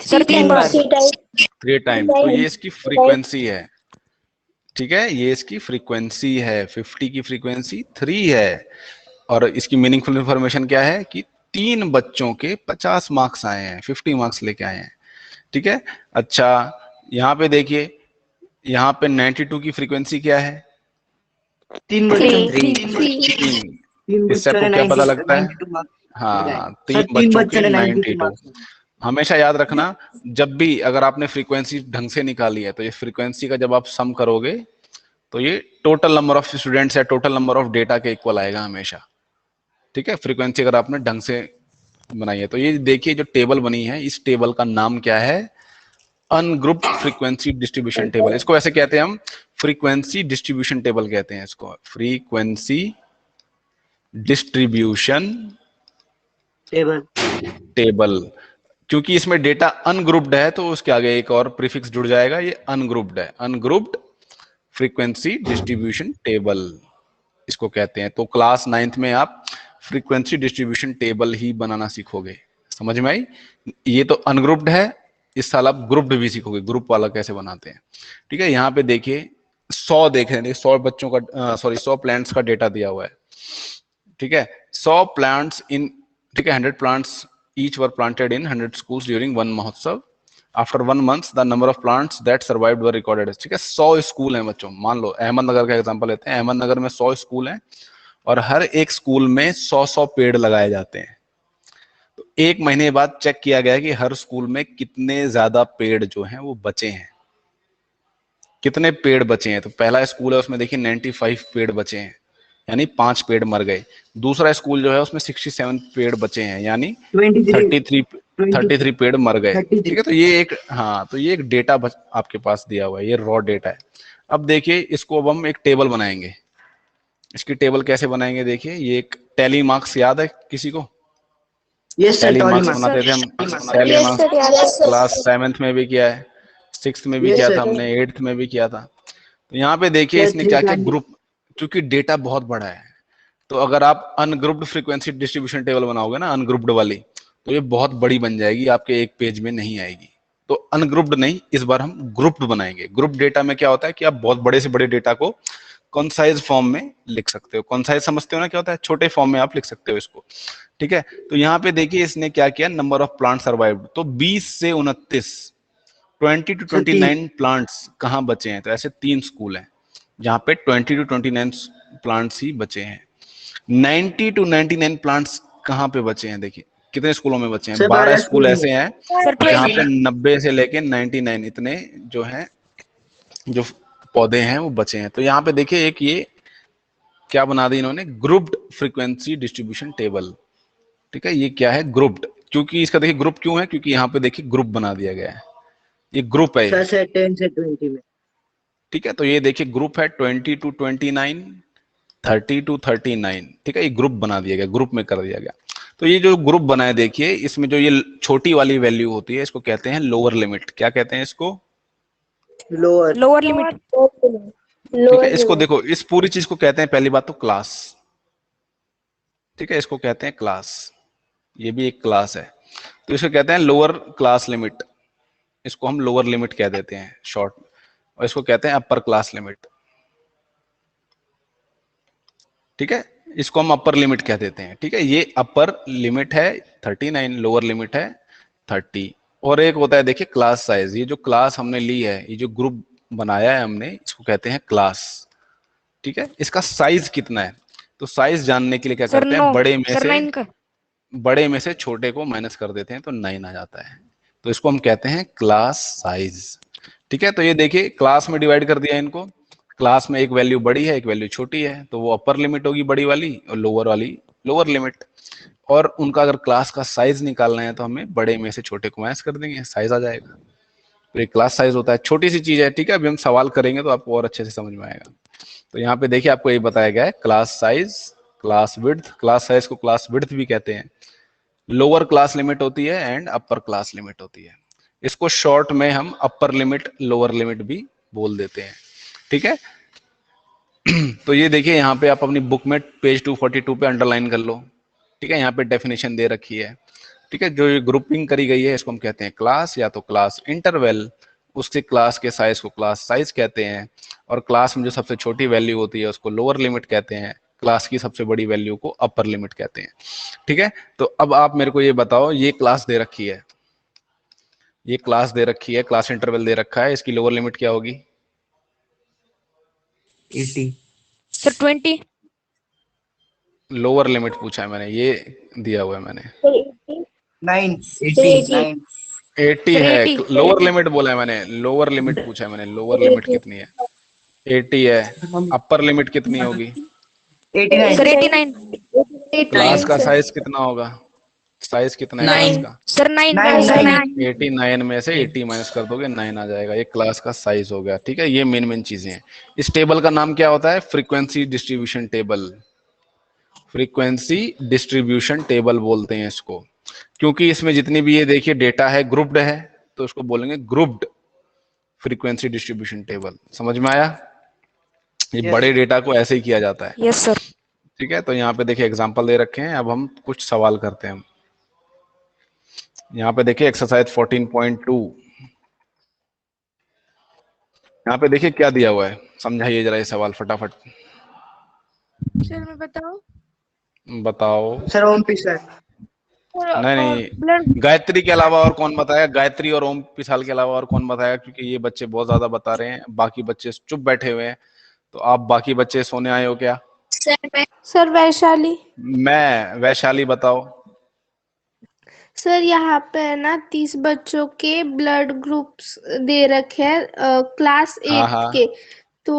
सर 3 बार। 3 टाइम। तो ये इसकी फ्रीक्वेंसी है, ठीक है, ये इसकी फ्रीक्वेंसी है। 50 की फ्रीक्वेंसी 3 है। और इसकी मीनिंगफुल इंफॉर्मेशन क्या है कि 3 बच्चों के 50 मार्क्स आए हैं, 50 मार्क्स लेके आए हैं, ठीक है। अच्छा, यहाँ पे देखिए, यहाँ पे 92 की फ्रीक्वेंसी क्या है? 3 बच्चों 3। इससे आपको क्या पता लगता है? 92 मार्क्स। हाँ, सर 3 3 बच्चों के बच्चों ने 92 92। मार्क्स। हमेशा याद रखना, जब भी अगर आपने फ्रीक्वेंसी ढंग से निकाली है तो ये फ्रीक्वेंसी का जब आप सम करोगे तो ये टोटल नंबर ऑफ स्टूडेंट्स या टोटल नंबर ऑफ डेटा के इक्वल आएगा हमेशा, ठीक है। फ्रीक्वेंसी अगर आपने ढंग से बनाई है तो ये देखिए जो टेबल बनी है, इस टेबल का नाम क्या है? Ungrouped frequency distribution table. इसको ऐसे कहते हैं हम, फ्रीक्वेंसी डिस्ट्रीब्यूशन टेबल कहते हैं इसको, फ्रीक्वेंसी डिस्ट्रीब्यूशन टेबल। क्योंकि इसमें डेटा अनग्रुप्ड है तो उसके आगे एक और प्रीफिक्स जुड़ जाएगा, ये अनग्रुप्ड है, अनग्रुप्ड फ्रीक्वेंसी डिस्ट्रीब्यूशन टेबल इसको कहते हैं। तो क्लास 9th में आप फ्रीक्वेंसी डिस्ट्रीब्यूशन टेबल ही बनाना सीखोगे, समझ में आई? ये तो अनग्रुप्ड है, इस साल आप ग्रुप्ड भी सीखोगे, ग्रुप वाला कैसे बनाते हैं, ठीक है। यहाँ पे देखिए 100 देख रहे हैं, 100 बच्चों का, सॉरी 100 प्लांट्स का डेटा दिया हुआ है, ठीक है। 100 प्लांट्स इन, ठीक है, 100 plants each were planted in 100 schools during one mahotsav. After 1 month, the number of plants that survived were recorded. ठीक है, 100 स्कूल हैं बच्चों, मान लो अहमदनगर का एग्जांपल लेते हैं, अहमदनगर में 100 स्कूल हैं और हर एक स्कूल में 100 पेड़ लगाए जाते हैं। तो 1 महीने बाद चेक किया गया कि हर स्कूल में कितने ज्यादा पेड़ जो हैं वो बचे हैं, कितने पेड़ बचे हैं। तो पहला स्कूल है उसमें देखिए 95 पेड़ बचे हैं, यानी 5 पेड़ मर गए। दूसरा स्कूल जो है उसमें 67 पेड़ बचे हैं, यानी 33 पेड़ मर गए, ठीक है। तो ये एक, हाँ, तो ये एक डेटा आपके पास दिया हुआ है, ये रॉ डेटा है। अब देखिए इसको अब हम एक टेबल बनाएंगे। इसकी टेबल कैसे बनाएंगे? देखिए, ये एक टैली मार्क्स याद है किसी को? Yes sir, tally tally marks marks बनाते थे हम, टैली मार्क्स क्लास 7th में भी किया है, 6th में भी Yes, किया sir. था हमने, 8th में भी किया था। तो यहाँ पे देखिए Sir, इसने three क्या किया, planting. ग्रुप, क्योंकि डेटा बहुत बड़ा है तो अगर आप अनग्रुप्ड फ्रीक्वेंसी डिस्ट्रीब्यूशन टेबल बनाओगे ना, अनग्रुप्ड वाली, तो ये बहुत बड़ी बन जाएगी, आपके एक पेज में नहीं आएगी। तो अनग्रुप्ड नहीं, इस बार हम ग्रुप्ड बनाएंगे। ग्रुप डेटा में क्या होता है कि आप बहुत बड़े से बड़े डेटा को कॉन्साइज फॉर्म में लिख सकते हो। कॉन्साइज समझते हो ना क्या होता है? छोटे फॉर्म में आप लिख सकते हो इसको, ठीक है। तो यहाँ पे देखिए इसने क्या किया, नंबर ऑफ प्लांट सर्वाइव्ड, तो 20 से 29, 20 to 29 प्लांट्स कहाँ बचे हैं? तो ऐसे 3 स्कूल हैं जहाँ पे 20 to 29 प्लांट्स ही बचे हैं। 90 to 99 प्लांट्स कहाँ पे बचे हैं? देखिए कितने स्कूलों में बचे हैं? 12 स्कूल ऐसे हैं जहाँ पे 90 से लेके 99 इतने जो हैं, जो पौधे हैं वो बचे हैं। तो यहाँ पे देखिए एक ये क्या बना दी इन्होंने, ग्रुप्ड फ्रीक्वेंसी डिस्ट्रीब्यूशन टेबल, ठीक है। ये क्या है? ग्रुप्ड। क्योंकि इसका देखिए ग्रुप क्यों है? क्योंकि यहाँ पे देखिए ग्रुप बना दिया गया है, ये ग्रुप है, 10 से 20 में, ठीक है। तो ये देखिए ग्रुप है 20 to 29, 30 to 39, ठीक है। ये ग्रुप बना दिया गया, ग्रुप में कर दिया गया। तो ये जो ग्रुप बना है देखिए, इसमें जो ये छोटी वाली वैल्यू होती है इसको कहते हैं लोअर लिमिट। क्या कहते हैं इसको? Lower limit. ठीक है। इसको देखो, इस पूरी चीज को कहते हैं पहली बात तो क्लास, ठीक है, इसको कहते हैं क्लास, ये भी एक क्लास है। तो इसको कहते हैं लोअर क्लास लिमिट, इसको हम लोअर लिमिट कह देते हैं शॉर्ट, और इसको कहते हैं अपर क्लास लिमिट, ठीक है। इसको हम अपर लिमिट कह देते हैं, ठीक है। ये अपर लिमिट है 39, लोअर लिमिट है 30। और एक होता है देखिए क्लास साइज, ये जो क्लास हमने ली है, ये जो ग्रुप बनाया है हमने, इसको कहते हैं क्लास, ठीक है। इसका साइज कितना है? तो साइज जानने के लिए क्या करते हैं, बड़े में से छोटे को माइनस कर देते हैं तो 9 आ जाता है। तो इसको हम कहते हैं क्लास साइज, ठीक है। तो ये देखिए क्लास में डिवाइड कर दिया इनको, क्लास में एक वैल्यू बड़ी है, एक वैल्यू छोटी है, तो वो अपर लिमिट होगी बड़ी वाली, और लोअर वाली लोअर लिमिट। और उनका अगर क्लास का साइज निकालना है तो हमें बड़े में से छोटे को माइनस कर देंगे, साइज आ जाएगा। तो ये क्लास साइज होता है, छोटी सी चीज है, ठीक है। अभी हम सवाल करेंगे तो आपको और अच्छे से समझ में आएगा। तो यहाँ पे देखिए आपको ये बताया गया है class size, class width, class size को क्लास विड्थ भी कहते हैं। लोअर क्लास लिमिट होती है एंड अपर क्लास लिमिट होती है। इसको शॉर्ट में हम अपर लिमिट लोअर लिमिट भी बोल देते हैं, ठीक है। तो ये देखिए यहाँ पे आप अपनी बुक में पेज 242 पे अंडरलाइन कर लो, ठीक है। यहाँ पे डेफिनेशन दे रखी है, ठीक है। जो ये ग्रुपिंग करी गई है इसको हम कहते हैं क्लास, या तो क्लास इंटरवल, उसके क्लास के साइज को क्लास साइज कहते हैं, और क्लास में जो सबसे छोटी वैल्यू होती है उसको लोअर लिमिट कहते हैं, क्लास की सबसे बड़ी वैल्यू को अपर लिमिट कहते हैं, ठीक है। तो अब आप मेरे को ये बताओ, ये क्लास दे रखी है, ये क्लास दे रखी है, क्लास इंटरवल दे रखा है, इसकी लोअर लिमिट क्या होगी? 80 सर 20। लोअर लिमिट पूछा है मैंने, ये दिया हुआ है मैंने। 9 80 80 सर है, 80। लोअर लिमिट बोला है मैंने, लोअर लिमिट पूछा है मैंने, लोअर लिमिट कितनी है? 80 है। अपर लिमिट कितनी होगी? 89 सर 89। क्लास का साइज कितना होगा? साइज कितना है क्लास 9 का? सर 9। 9 89 में से 80 माइनस कर दोगे 9 आ जाएगा, ये क्लास का साइज हो गया, ठीक है। ये मेन मेन चीजें हैं। इस टेबल का नाम क्या होता है? Frequency distribution table, frequency distribution table बोलते हैं इसको, क्योंकि इसमें जितनी भी ये देखिए डेटा है ग्रुप्ड है, तो उसको बोलेंगे ग्रुप्ड फ्रीक्वेंसी डिस्ट्रीब्यूशन टेबल। समझ में आया? ये बड़े डेटा को ऐसे ही किया जाता है, यस सर। ठीक है। तो यहाँ पे देखिए एग्जांपल दे रखे हैं, अब हम कुछ सवाल करते हैं। यहाँ पे देखिए एक्सरसाइज 14.2, यहाँ पे देखिए क्या दिया हुआ है, समझाइए जरा ये सवाल फटाफट। सर मैं बताऊं? बताओ। सर ओम पी सर। नहीं नहीं, गायत्री के अलावा और कौन बताएगा? गायत्री और ओम पिसाल के अलावा और कौन बताएगा? क्योंकि ये बच्चे बहुत ज्यादा बता रहे हैं, बाकी बच्चे चुप बैठे हुए हैं। तो आप बाकी बच्चे सोने आए हो क्या? सर वैशाली। मैं वैशाली, बताओ। सर यहाँ पे है ना 30 बच्चों के ब्लड ग्रुप्स दे रखे हैं क्लास हाँ 8 हाँ। के। तो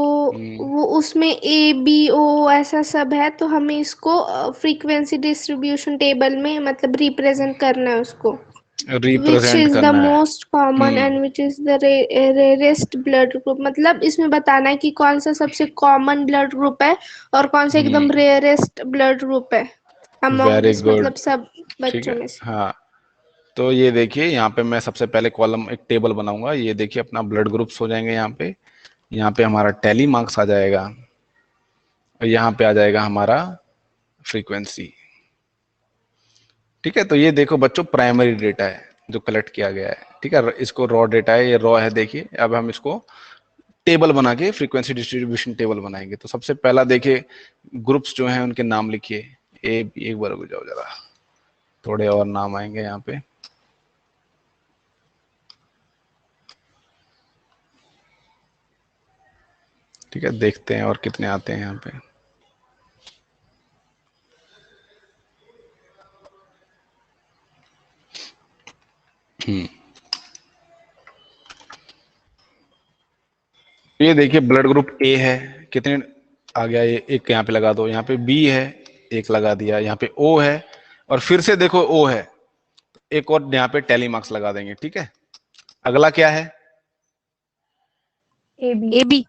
वो उसमें ए बी ओ ऐसा सब है, तो हमें इसको फ्रीक्वेंसी डिस्ट्रीब्यूशन टेबल में मतलब रिप्रेजेंट करना है उसको, विच रिप्रेजेंट इज द करना है। Most common and which is the rarest blood group. मतलब इसमें बताना है कि कौन सा सबसे कॉमन ब्लड ग्रुप है और कौन सा एकदम रेयरेस्ट ब्लड ग्रुप है अमॉन्ग वेरी दिस, गुड, मतलब सब ठीक बच्चों है। में से। हाँ, तो ये देखिए यहाँ पे मैं सबसे पहले कॉलम एक टेबल बनाऊंगा, ये देखिए अपना ब्लड ग्रुप्स हो जाएंगे यहाँ पे हमारा टैली मार्क्स आ जाएगा, और यहाँ पे आ जाएगा हमारा फ्रीक्वेंसी, ठीक है। तो ये देखो बच्चों प्राइमरी डेटा है जो कलेक्ट किया गया है, ठीक है। इसको रॉ डेटा है, ये रॉ है। देखिए अब हम इसको टेबल बना के फ्रीक्वेंसी डिस्ट्रीब्यूशन टेबल बनाएंगे। तो सबसे पहला देखिए ग्रुप्स जो हैं उनके नाम लिखिए। ए बी, एक बार हो जाओ जरा, थोड़े और नाम आएंगे यहाँ पे। ठीक है, देखते हैं और कितने आते हैं यहाँ पे। ये देखिए ब्लड ग्रुप ए है, कितने आ गया? ये एक यहाँ पे लगा दो, यहाँ पे बी है, एक लगा दिया, यहाँ पे ओ है, और फिर से देखो ओ है, एक और यहाँ पे टैली मार्क्स लगा देंगे, ठीक है। अगला क्या है? A B.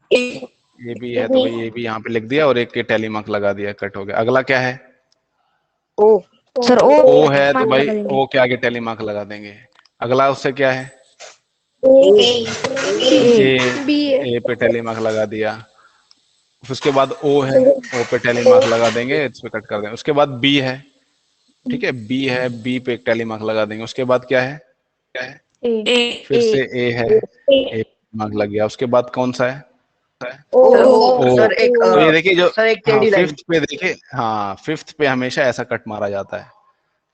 ये भी है, तो भाई ये भी यहाँ पे लिख दिया और एक के टैली मार्क लगा दिया, कट हो गया। अगला क्या है? ओ। सर ओ ओ है, तो मार्क भाई लगा देंगे। ओ के आगे टैली मार्क लगा देंगे। अगला उससे क्या है? बी ए, बी है। ए पे टैली मार्क लगा दिया। उसके बाद ओ है, ओ पे टैली मार्क लगा देंगे, इस पे कट कर देंगे। उसके बाद बी है, ठीक है, बी है, बी पे एक टैली मार्क लगा देंगे। उसके बाद क्या है? ए। फिर से ए है, ए मार्क लग गया। उसके बाद कौन सा है? ओ सर एक तो ये देखिए जो, सर एक हाँ टेढ़ी लाइन। फिफ्थ पे देखिए, हाँ फिफ्थ पे हमेशा ऐसा कट मारा जाता है,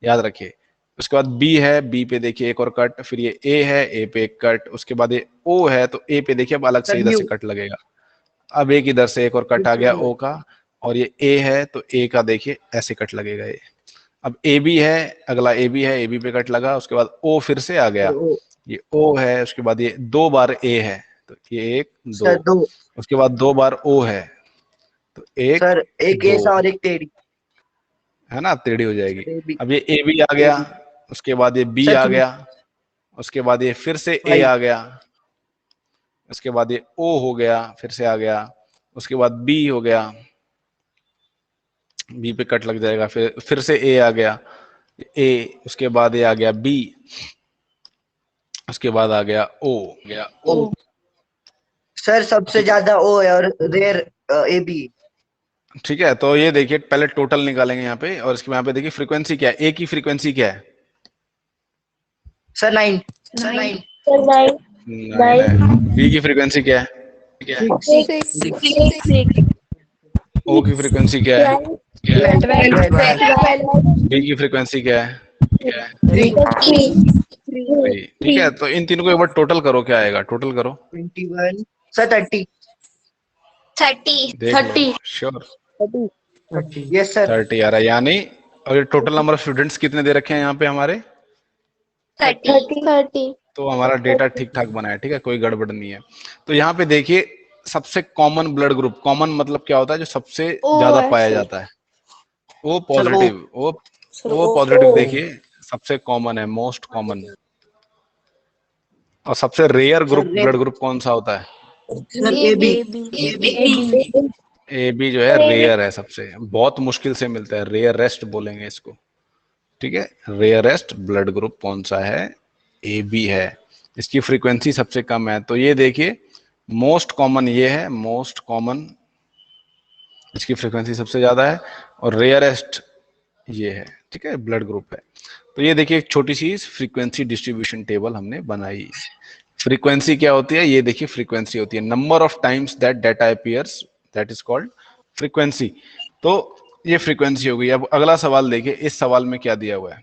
याद रखिए। उसके बाद बी है, बी पे देखिए एक और कट, फिर ये ए है, ए पे एक कट। उसके बाद ये ओ है, तो ए पे देखिए अब अलग से सर इधर यू से कट लगेगा। अब एक इधर से एक और कट आ गया ओ का, और ये ए है तो ए का देखिए ऐसे कट लगेगा ये। अब ए बी है, अगला ए बी है, ए बी पे कट लगा। उसके बाद ओ फिर से आ गया, ये ओ है। उसके बाद ये दो बार ए है, तो ये एक सर दो। दो। उसके बाद दो बार ओ है, तो एक सर एक दो, ऐसा और एक टेढ़ी। है ना, टेढ़ी हो जाएगी। Sir A B. अब ये ए बी आ गया, उसके बाद ये बी सर आ थ्री गया, उसके बाद ये फिर से ए फाइव। आ गया, उसके बाद ये ओ हो गया, फिर से आ गया, उसके बाद बी हो गया, बी पे कट लग जाएगा, फिर से ए आ गया, ए, उसके बाद ये आ गया बी, उसके बाद आ गया ओ, ओ सर सबसे ज्यादा ओ है और रेयर ए बी। ठीक है, तो ये देखिए पहले टोटल निकालेंगे यहाँ पे, और इसके यहाँ पे देखिए फ्रीक्वेंसी क्या है, ए की फ्रीक्वेंसी क्या है? सर 9। 9 है। बी की फ्रीक्वेंसी क्या है? 6 ओ की फ्रीक्वेंसी क्या है? 12 बी की फ्रीक्वेंसी क्या है? 3। 3। ठीक है, तो इन तीनों को एक बार टोटल करो, क्या आएगा? टोटल करो, 21। सर 30। 30 देख लो, श्योर 30। Yes sir. 30 आ रहा है, यानी और ये टोटल नंबर ऑफ स्टूडेंट्स कितने दे रखे हैं यहाँ पे हमारे? 30। तो हमारा डेटा ठीक ठाक बना है, ठीक है, कोई गड़बड़ नहीं है। तो यहाँ पे देखिए सबसे कॉमन ब्लड ग्रुप, कॉमन मतलब क्या होता है? जो सबसे ज्यादा पाया जाता है। ओ पॉजिटिव, ओ पॉजिटिव देखिए सबसे कॉमन है, मोस्ट कॉमन। और सबसे रेयर ग्रुप, ब्लड ग्रुप कौन सा होता है? Sir A B. A B जो है रेयर है, सबसे बहुत मुश्किल से मिलता है, रेयरेस्ट बोलेंगे इसको। ठीक है, रेयरेस्ट ब्लड ग्रुप कौन सा है? ए बी है। इसकी फ्रीक्वेंसी सबसे कम है। तो ये देखिए मोस्ट कॉमन ये है, मोस्ट कॉमन, इसकी फ्रीक्वेंसी सबसे ज्यादा है, और रेयरेस्ट ये है। ठीक है, ब्लड ग्रुप है। तो ये देखिए एक छोटी सी फ्रीक्वेंसी डिस्ट्रीब्यूशन टेबल हमने बनाई। फ्रीक्वेंसी क्या होती है? ये देखिए फ्रीक्वेंसी होती है number of times that data appears, that is called frequency. तो ये फ्रीक्वेंसी हो गई। अब अगला सवाल देखिए, इस सवाल में क्या दिया हुआ है?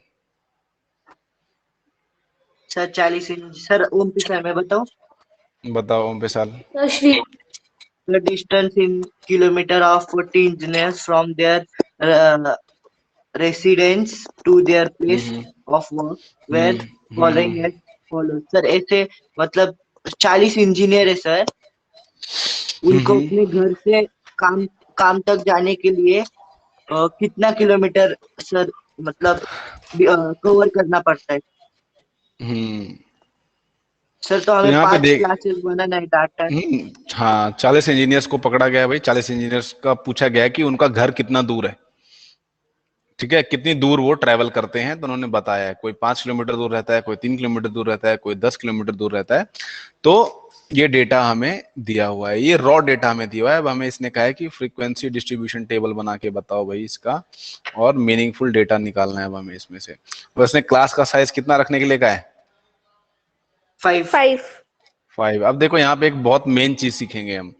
Sir 40 inch. सर 29 है, मैं बताऊं? बताओ ओम विशाल। The distance in kilometer of 40 engineers from their uh, residence to their place of work were following as follows। Sir ऐसे मतलब 40 इंजीनियर है सर, उनको अपने घर से काम काम तक जाने के लिए कितना किलोमीटर सर मतलब कवर करना पड़ता है? सर तो हमें यहाँ पे 5 देख, क्लासेस बनाना है डाटा। हाँ 40 इंजीनियर्स को पकड़ा गया है भाई। 40 इंजीनियर्स का पूछा गया है कि उनका घर कितना दूर है। ठीक है, कितनी दूर वो ट्रैवल करते हैं, तो उन्होंने बताया है कोई 5 किलोमीटर दूर रहता है, कोई 3 किलोमीटर दूर रहता है, कोई 10 किलोमीटर दूर रहता है। तो ये डेटा हमें दिया हुआ है, ये रॉ डेटा हमें दिया हुआ है। अब हमें इसने कहा है कि फ्रीक्वेंसी डिस्ट्रीब्यूशन टेबल बना के बताओ भाई इसका, और मीनिंगफुल डेटा निकालना है अब हमें इसमें से। तो इसने क्लास का साइज कितना रखने के लिए कहा है? 5। अब देखो यहाँ पे एक बहुत मेन चीज सीखेंगे हम,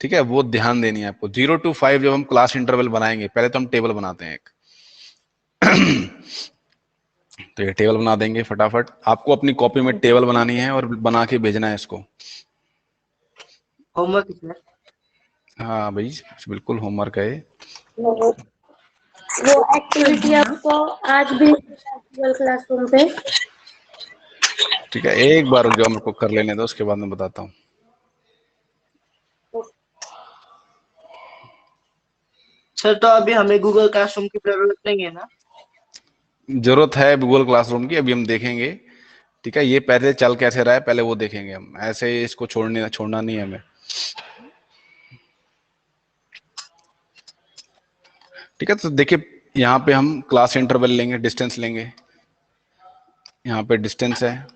ठीक है, वो ध्यान देनी है आपको। 0 to 5 जब हम क्लास इंटरवल बनाएंगे, पहले तो हम टेबल बनाते हैं एक। तो ये टेबल बना देंगे फटाफट। आपको अपनी कॉपी में टेबल बनानी है और बना के भेजना है इसको। Homework sir. हाँ भाई बिल्कुल होमवर्क है। वो एक्टिविटी आपको आज भी गूगल क्लासरूम पे। ठीक है, एक बार रुक जाओ, मेरे को कर लेने दो, उसके बाद मैं बताता हूँ। सर तो अभी हमें गूगल क्लासरूम की जरूरत नहीं है ना? जरूरत है गूगल क्लासरूम की, अभी हम देखेंगे। ठीक है, ये पहले चल कैसे रहा है पहले वो देखेंगे हम, ऐसे इसको छोड़ना नहीं है हमें। ठीक है, तो देखिए यहाँ पे हम क्लास इंटरवल लेंगे, डिस्टेंस लेंगे। यहाँ पे डिस्टेंस है,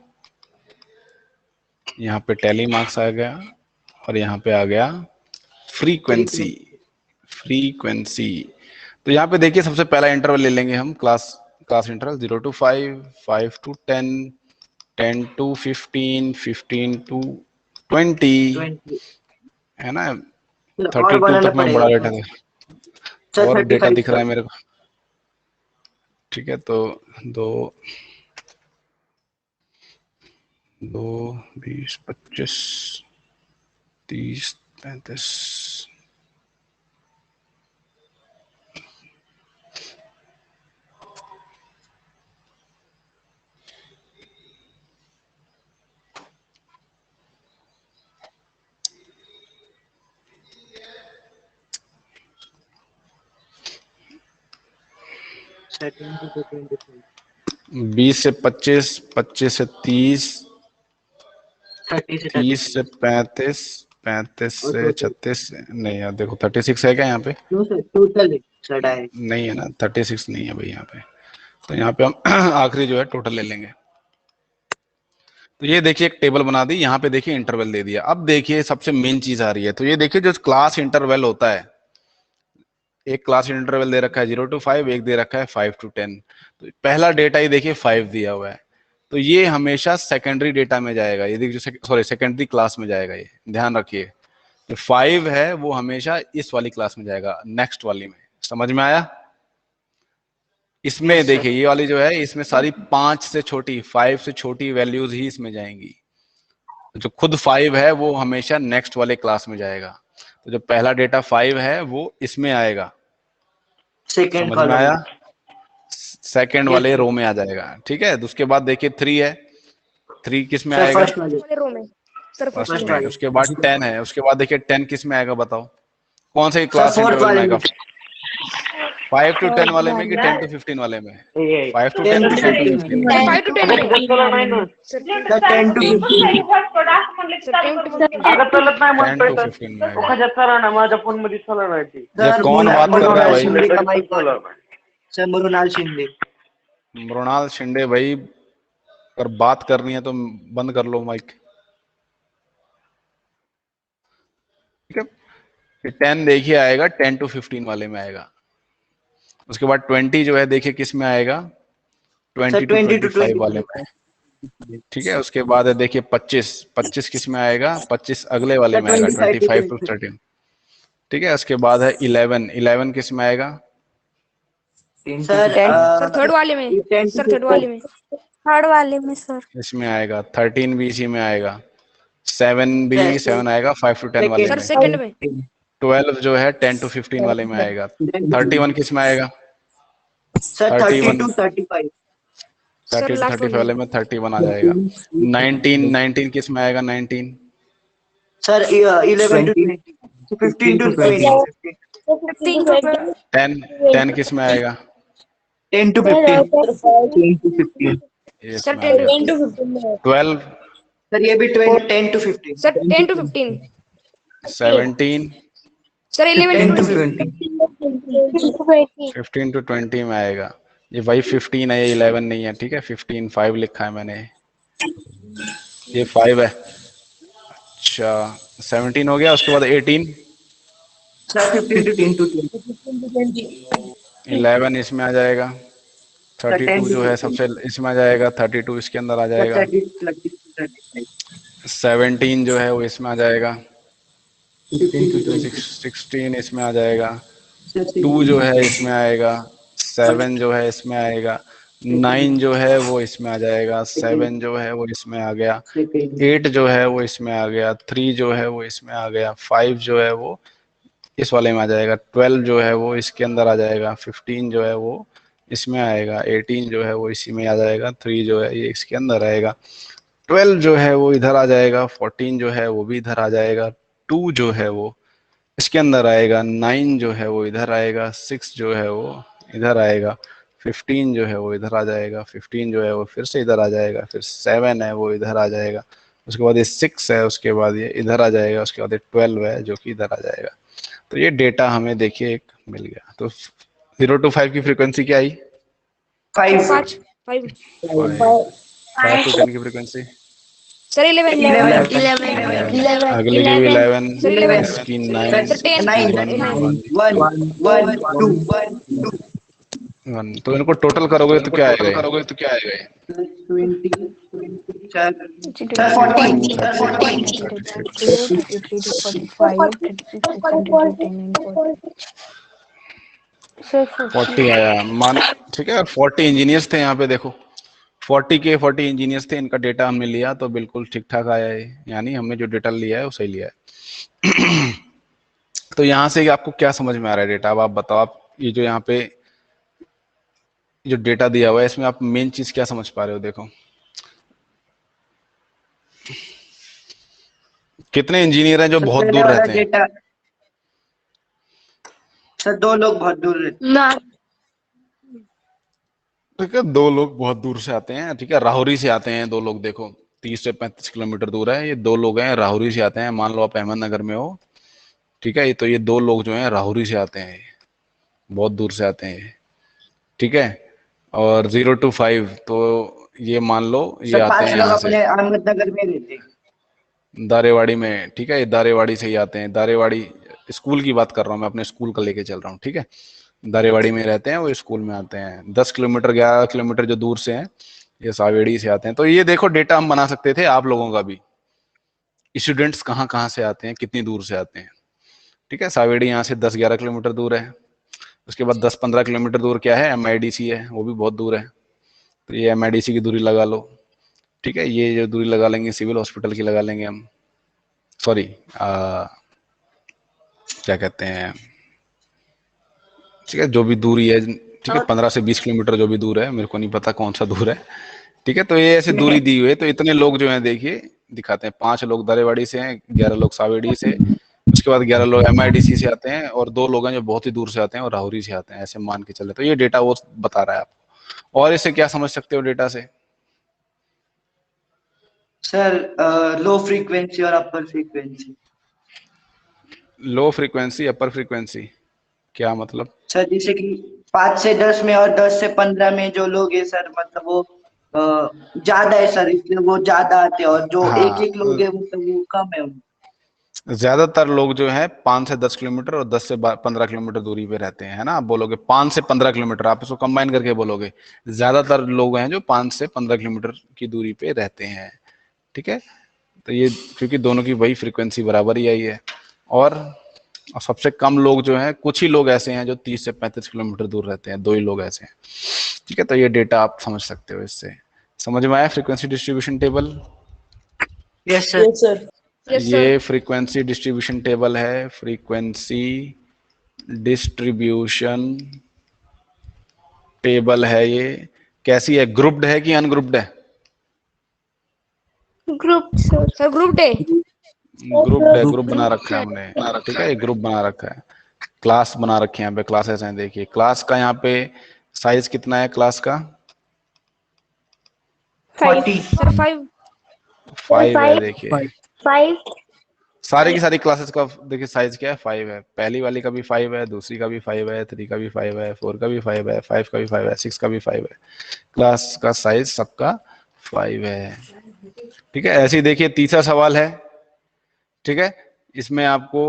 यहाँ पे टैली मार्क्स आ गया, और यहाँ पे आ गया फ्रीक्वेंसी। तो यहाँ पे देखिए सबसे पहला इंटरवल ले लेंगे हम, class interval 0 to 5, 5 to 10, 10 to 15, 15 to 20, है ना। 32 तक मैं बड़ा डेटा था, और डेटा दिख रहा है मेरे को। ठीक है, तो 2, 20, 25, 30, 35। सर 20 से 25, 20 से 25, 25 से 30, 30 से 35, 35 से 36। नहीं यार देखो 36 है क्या यहाँ पे? टोटल है नहीं है ना, 36 नहीं है भाई यहाँ पे। तो यहाँ पे हम आखिरी जो है टोटल ले लेंगे। तो ये देखिए एक टेबल बना दी, यहाँ पे देखिए इंटरवल दे दिया। अब देखिए सबसे मेन चीज आ रही है, तो ये देखिए जो क्लास इंटरवल होता है, एक क्लास इंटरवल दे रखा है 0 to 5, एक दे रखा है 5 to 10। तो पहला डेटा ही देखिए 5 दिया हुआ है, तो ये हमेशा सेकेंडरी डेटा में जाएगा, ये देखिए सॉरी सेकेंडरी क्लास में जाएगा, ये ध्यान रखिए। जो 5 है वो हमेशा इस वाली क्लास में जाएगा, नेक्स्ट वाली में। समझ में आया? इसमें देखिए ये वाली जो है, इसमें सारी 5 से छोटी, 5 से छोटी वैल्यूज ही इसमें जाएंगी। जो खुद 5 है वो हमेशा नेक्स्ट वाले क्लास में जाएगा। तो जो पहला डेटा 5 है वो इसमें आएगा, सेकंड समझ में आया? कॉलम। सेकंड वाले रो में आ जाएगा, ठीक है। तो उसके बाद देखिए 3 है, 3 किस में सर आएगा? फर्स्ट वाले। वाले रो में सर, फर्स्ट फर्स्ट में। वाले। उसके बाद 10 है, उसके बाद देखिए 10 किस में आएगा बताओ, कौन से सर क्लास फोर्थ इंटरवल में वाले आएगा? में। 5 to 10 वाले में कि 10 to 15 वाले में? 5 to 10 कि 10 to 15? 5 to 10 sir 10 to 15। 10 to 15 में आएगा। ये सर कौन बात कर रहा है भाई? शिंदे का mic on. Sir Mrinal Shinde. Mrinal Shinde भाई, अगर बात करनी है तो बंद कर लो माइक, ठीक है। 10 देखिए आएगा 10 to 15 वाले में आएगा। उसके बाद 20 जो है देखिए किस में आएगा? 20 to 25 वाले में, ठीक है। उसके बाद है देखिए 25 किस में आएगा? 25 अगले वाले में आएगा, 25 to 13, ठीक है। उसके बाद है 11 किस में आएगा? सर थर्ड वाले में, सर थर्ड वाले में, थर्ड वाले में सर। इसमें आएगा 13 भी इसी में आएगा, 7 आएगा 5 to 10 वाले सर में। सेकंड में 12 जो है 10 to 15 वाले में आएगा। 31 किस में आएगा? Sir 30 to 35। 30 to 35 वाले में 31 आ जाएगा। 19 किस में आएगा? 19 सर 11 to 20। 15 to 20। 10 किस में आएगा? 10 to 15। 10 to 15। Sir 10 to 12 sir ये भी 10 to 15। Sir 10 to 15 17 sir 11 to 10 to 20। 15 to 20 में आएगा। ये वही 15 है, ये 11 नहीं है, ठीक है। 15 5 लिखा है मैंने, ये 5 है। अच्छा 17 हो गया। उसके बाद 18 सर 15 to 20। 11 इसमें आ जाएगा। 32 जो है सबसे इसमें आ जाएगा, 32 इसके अंदर आ जाएगा। 17 जो है वो इसमें आ जाएगा। 16 इसमें आ जाएगा। 2 जो है इसमें आएगा। 7 जो है इसमें आएगा। 9 जो है वो इसमें आ जाएगा। 7 जो है वो इसमें आ गया। 8 जो है वो इसमें आ गया। 3 जो है वो इसमें आ गया। 5 जो है वो इस वाले में आ जाएगा। 12 जो है वो इसके अंदर आ जाएगा। 15 जो है वो इसमें आएगा। 18 जो है वो इसी में आ जाएगा। 3 जो है ये इसके अंदर आएगा। 12 जो है वो इधर आ जाएगा। 14 जो है वो भी इधर आ जाएगा। 2 जो है वो इसके अंदर आएगा। 9 जो है वो इधर आएगा। 6 जो है वो इधर आएगा। 15 जो है वो इधर आ जाएगा। 15 जो है वो फिर से इधर आ जाएगा। फिर 7 है वो इधर आ जाएगा। उसके बाद ये 6 है, उसके बाद ये इधर आ जाएगा। उसके बाद ये 12 है जो कि इधर आ जाएगा। तो ये डेटा हमें देखिए एक मिल गया। तो 0 to 5 की फ्रीक्वेंसी क्या आई? 5। 5 5 to 10 की फ्रीक्वेंसी सर 11 अगले की भी 11, सर 11 इसकी 9, सर 10 1 2 1। तो इनको टोटल करोगे तो क्या आएगा? 20। सर 40 आया मान, ठीक है। और 40 इंजीनियर्स थे यहाँ पे, देखो 40 इंजीनियर्स थे, इनका डेटा हमने लिया तो बिल्कुल ठीक ठाक आया है, यानी हमने जो डेटा लिया है वो सही लिया है। तो यहाँ से आपको क्या समझ में आ रहा है डेटा? अब आप बताओ, आप ये जो यहाँ पे जो डेटा दिया हुआ है इसमें आप मेन चीज क्या समझ पा रहे हो? देखो कितने इंजीनियर हैं जो बहुत दूर रहते हैं? सर 2 लोग बहुत दूर रहते हैं। ठीक है, 2 लोग बहुत दूर से आते हैं, ठीक है। राहुरी से आते हैं 2 लोग, देखो 30 से 35 किलोमीटर दूर है। ये 2 लोग हैं राहुरी से आते हैं। मान लो आप अहमदनगर में हो, ठीक है। तो ये 2 लोग जो हैं राहुरी से आते हैं, बहुत दूर से आते हैं, ठीक है। और 0 to 5 तो ये मान लो ये सर आते 5 हैं लोग यहाँ से अपने अहमदनगर में रहते हैं। दारेवाड़ी में, ठीक है, ये दारेवाड़ी से ही आते हैं। दारेवाड़ी स्कूल की बात कर रहा हूँ मैं, अपने स्कूल का लेके चल रहा हूँ, ठीक है। दारेवाड़ी में रहते हैं, वो स्कूल में आते हैं। 10 किलोमीटर 11 किलोमीटर जो दूर से हैं ये सावेड़ी से आते हैं। तो ये देखो डेटा हम बना सकते थे आप लोगों का भी, स्टूडेंट्स कहाँ कहाँ से आते हैं, कितनी दूर से आते हैं, ठीक है। सावेड़ी यहाँ से 10-11 किलोमीटर दूर है। उसके बाद 10-15 किलोमीटर दूर क्या है, MIDC है, वो भी बहुत दूर है। तो ये MIDC की दूरी लगा लो, ठीक है। ये जो दूरी लगा लेंगे सिविल हॉस्पिटल की लगा लेंगे हम, सॉरी क्या कहते हैं, ठीक है, जो भी दूरी है, ठीक है, 15 से 20 किलोमीटर जो भी दूर है, मेरे को नहीं पता कौन सा दूर है, ठीक है। तो ये ऐसे दूरी दी हुई है। तो इतने लोग जो हैं देखिए दिखाते हैं, 5 लोग दारेवाड़ी से हैं, 11 लोग सावेड़ी से, उसके बाद 11 लोग MIDC से आते हैं, और 2 लोग हैं जो बहुत ही दूर से आते हैं और राहुरी से आते हैं, ऐसे मान के चले। तो ये डेटा वो बता रहा है आपको। और इससे क्या समझ सकते हो डेटा से? सर लो फ्रीक्वेंसी और अपर फ्रीक्वेंसी। लो फ्रीक्वेंसी अपर फ्रीक्वेंसी क्या मतलब? सर जैसे कि 5 से 10 में और 10 से 15 में जो लोग हैं सर, मतलब वो ज्यादा है सर, इसलिए वो ज्यादा आते हैं, और जो एक एक लोग हाँ, हैं मतलब वो कम है। ज्यादातर लोग जो है 5 से 10 किलोमीटर और 10 से 15 किलोमीटर दूरी पे रहते हैं, है ना। आप बोलोगे 5 से 15 किलोमीटर, आप इसको कंबाइन करके बोलोगे, ज्यादातर लोग हैं जो 5 से 15 किलोमीटर की दूरी पे रहते हैं, ठीक है। तो ये क्योंकि दोनों की वही फ्रीक्वेंसी बराबर ही आई है। और सबसे कम लोग जो हैं, कुछ ही लोग ऐसे हैं जो 30 से 35 किलोमीटर दूर रहते हैं, 2 ही लोग ऐसे हैं, ठीक है। तो ये डेटा आप समझ सकते हो इससे। समझ में आया frequency distribution table? Yes sir. Yes sir. ये फ्रीक्वेंसी डिस्ट्रीब्यूशन टेबल है, फ्रीक्वेंसी डिस्ट्रीब्यूशन टेबल है ये। कैसी है, ग्रुप्ड है कि अनग्रुप्ड है? Group sir. Group day. Grouped है, ग्रुप बना रखा है हमने, ठीक है। ये ग्रुप बना रखा है, क्लास बना रखे हैं यहाँ पे, क्लासेस हैं। देखिए क्लास का यहाँ पे साइज कितना है क्लास का? 40। सर 5। 5 है। देखिए 5। सारी की सारी क्लासेस का देखिए साइज क्या है, 5 है। पहली वाली का भी 5 है, दूसरी का भी 5 है, 3 का भी 5 है, 4 का भी 5 है, 5 का भी 5 है, 6 का भी 5 है। क्लास का साइज सबका 5 है, ठीक है। ऐसे ही देखिए तीसरा सवाल है, ठीक है। इसमें आपको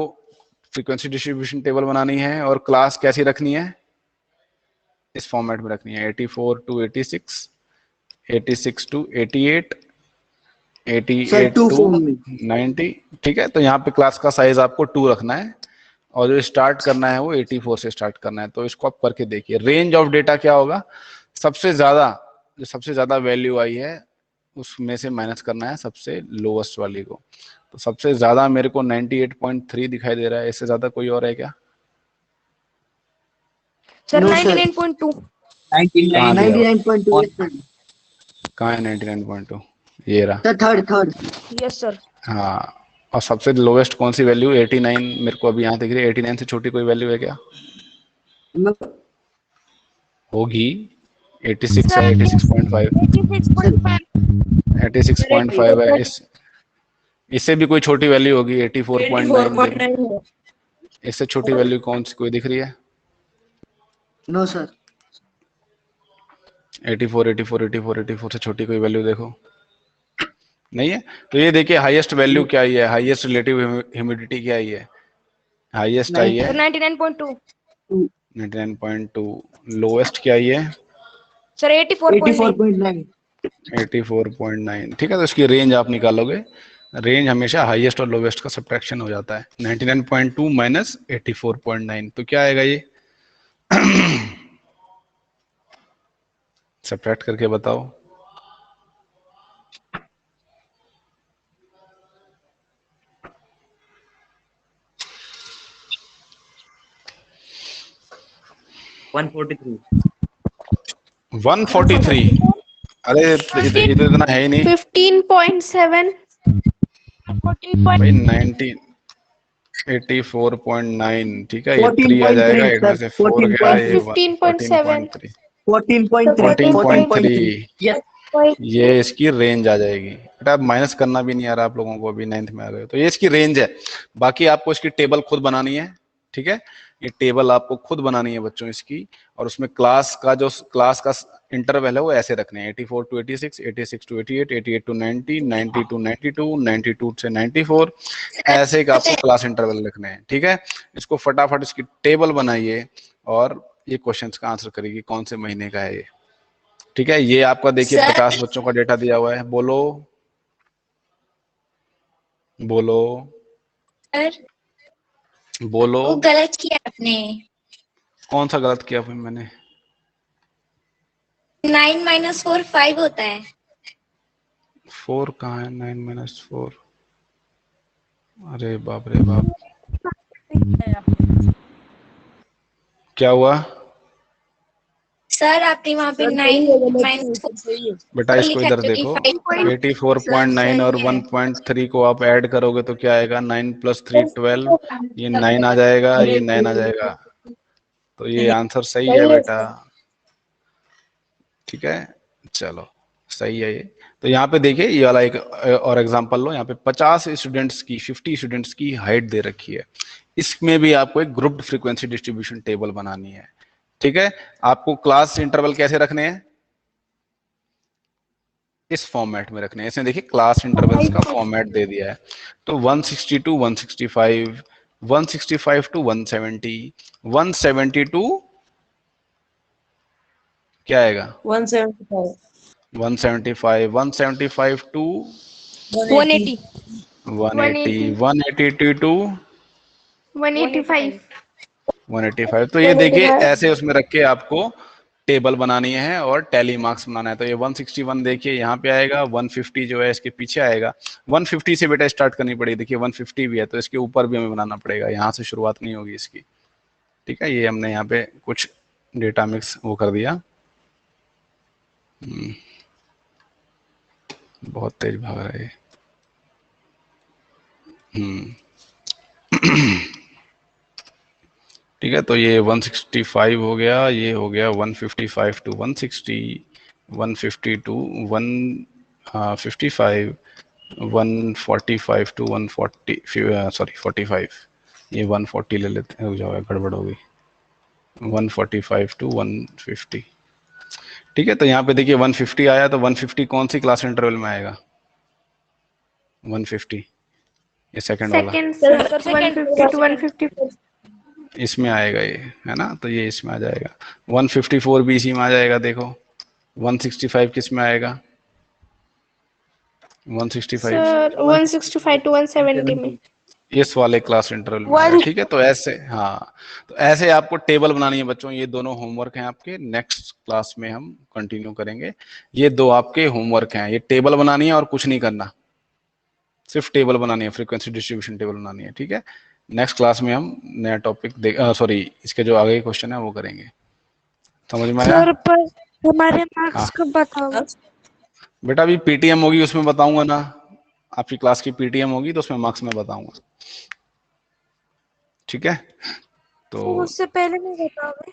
फ्रीक्वेंसी डिस्ट्रीब्यूशन टेबल बनानी है और क्लास कैसी रखनी है, इस फॉर्मेट में रखनी है, 84 to 86, 86 to 88, 88 to to form में। 90, ठीक है। तो यहाँ पे क्लास का साइज आपको 2 रखना है, और जो स्टार्ट करना है वो 84 से स्टार्ट करना है। तो इसको आप करके देखिए, रेंज ऑफ डेटा क्या होगा, सबसे ज्यादा वैल्यू आई है उसमें से माइनस करना है सबसे लोवेस्ट वाली को। तो सबसे ज्यादा मेरे को 98.3 दिखाई दे रहा है, इससे ज्यादा कोई और है क्या? Sir No, sir. 99.2। कहाँ दिया हुआ? 99.2 सर। कहाँ है 99.2? ये रहा। Sir third. Yes sir. हाँ, और सबसे लोवेस्ट कौन सी वैल्यू? 89 मेरे को अभी यहाँ दिख रही है। 89 से छोटी कोई वैल्यू है क्या? होगी, 86 है, 86.5, 86.5 है। इससे भी कोई छोटी वैल्यू होगी, 84.9 देखिए। 84.9 है। इससे छोटी वैल्यू कौन सी कोई दिख रही है? No sir. 84 से छोटी कोई वैल्यू देखो, नहीं है। तो ये देखिए हाईएस्ट वैल्यू क्या आई है, हाईएस्ट रिलेटिव ह्यूमिडिटी क्या आई है, हाईएस्ट आई है सर 99.2। 99.2। लोवेस्ट क्या आई है? सर 84.9। 84.9। ठीक है। तो इसकी रेंज आप निकालोगे, रेंज हमेशा हाईएस्ट और लोवेस्ट का सब्ट्रैक्शन हो जाता है। 99.2 माइनस 84.9, तो क्या आएगा ये? सब्ट्रैक्ट करके बताओ। $143। 143? अरे ये तो इतना है ही नहीं 15.7। भाई। 84.9, ठीक है। ये 3 आ जाएगा, 8 में से 4 गया, ये 15.7। 14.3। यस। ये इसकी रेंज आ जाएगी बेटा। माइनस करना भी नहीं आ रहा आप लोगों को, अभी 9th में आ गए तो ये इसकी रेंज है। बाकी आपको इसकी टेबल खुद बनानी है, ठीक है। ये टेबल आपको खुद बनानी है बच्चों इसकी, और उसमें क्लास का इंटरवल है वो ऐसे रखने हैं, 84 to 86, 86 to 88, 88 to 90, 90 to 92, 92 से 94, ऐसे एक आपको क्लास इंटरवल रखने हैं। ठीक है, इसको फटाफट इसकी टेबल बनाइए और ये क्वेश्चंस का आंसर करिए कौन से महीने का है ये। ठीक है, ये आपका देखिए 50 बच्चों का डेटा दिया हुआ है। बोलो बोलो सर बोलो, वो गलत किया आपने। कौन सा गलत किया फिर मैंने? 9 - 4 5 होता है। 4 कहाँ है? 9 - 4, अरे बाप रे बाप, क्या हुआ सर आपने वहाँ पे 9 - 4 बेटा? इसको इधर देखो, 84.9 और 1.3 को आप ऐड करोगे तो क्या आएगा? 9 + 3 12, ये 9 आ जाएगा, ये 9 आ जाएगा, तो ये आंसर सही है बेटा। ठीक है, चलो सही है ये। तो यहाँ पे देखिए ये वाला एक और एग्जांपल लो। यहाँ पे 50 स्टूडेंट्स की 50 स्टूडेंट्स की हाइट दे रखी है। इसमें भी आपको एक ग्रुप्ड फ्रीक्वेंसी डिस्ट्रीब्यूशन टेबल बनानी है। ठीक है, आपको क्लास इंटरवल कैसे रखने हैं? इस फॉर्मेट में रखने हैं। इसमें देखिए क्लास इंटरवल्स का फॉर्मेट दे दिया है। तो 160 to 165, 165 to 170, 170 to क्या आएगा? 175, 175, 175 to 180, 180, 180 to 185, 185। तो ये देखिए ऐसे उसमें रख के आपको टेबल बनानी है और टैली मार्क्स बनाना है। तो ये 161 देखिए यहाँ पे आएगा, 150 जो है इसके पीछे आएगा। 150 से बेटा स्टार्ट करनी पड़ेगी। देखिए 150 भी है तो इसके ऊपर भी हमें बनाना पड़ेगा, यहाँ से शुरुआत नहीं होगी इसकी। ठीक है, ये हमने यहाँ पे कुछ डेटा मिक्स वो कर दिया। बहुत तेज भाग रहा है। ठीक है, तो ये 165 हो गया, ये हो गया 155 to 160, 150 to 155, 145 to 140, सॉरी 45, ये 140 ले लेते हैं, हो जाएगा, गड़बड़ हो गई। 145 to 150। ठीक है, तो यहाँ पे देखिए 150 आया, तो 150 कौन सी क्लास इंटरवल में आएगा? 150 ये सेकंड वाला सेकंड 150 to 154, इसमें आएगा ये, है ना? तो ये इसमें आ जाएगा। 154 भी इसी में आ जाएगा। देखो 165 किस में आएगा? 165 सर 165 to 170 में। इस वाले क्लास इंटरवल में आएगा। ठीक है, तो ऐसे, हाँ, तो ऐसे आपको टेबल बनानी है बच्चों। ये दोनों होमवर्क हैं आपके, नेक्स्ट क्लास में हम कंटिन्यू करेंगे। ये दो आपके होमवर्क हैं, ये टेबल बनानी है और कुछ नहीं करना, सिर्फ टेबल बनानी है, फ्रीक्वेंसी डिस्ट्रीब्यूशन टेबल बनानी है। ठीक है, नेक्स्ट क्लास में हम नया टॉपिक सॉरी इसके जो आगे क्वेश्चन है वो करेंगे। समझ में आया? सर पर हमारे मार्क्स कब बताओगे? बेटा अभी पीटीएम होगी उसमें बताऊंगा ना, आपकी क्लास की पीटीएम होगी तो उसमें मार्क्स में बताऊंगा। ठीक है, तो उससे पहले नहीं बताओगे?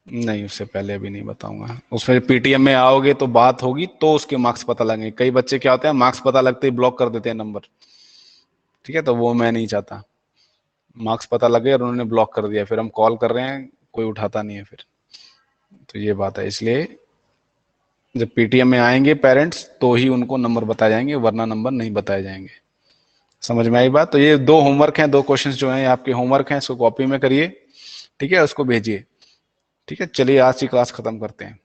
नहीं, उससे पहले अभी नहीं बताऊंगा। उसमें पीटीएम में आओगे तो बात होगी तो उसके मार्क्स पता लगेंगे। कई बच्चे क्या होते हैं, मार्क्स पता लगते ही ब्लॉक कर देते हैं नंबर। ठीक है, तो वो मैं नहीं चाहता। मार्क्स पता लगे और उन्होंने ब्लॉक कर दिया, फिर हम कॉल कर रहे हैं कोई उठाता नहीं है फिर, तो ये बात है। इसलिए जब पीटीएम में आएंगे पेरेंट्स तो ही उनको नंबर बताए जाएंगे, वरना नंबर नहीं बताए जाएंगे। समझ में आई बात? तो ये दो होमवर्क हैं, दो क्वेश्चंस जो हैं आपके होमवर्क हैं, इसको कॉपी में करिए। ठीक है, उसको भेजिए। ठीक है, चलिए आज की क्लास खत्म करते हैं।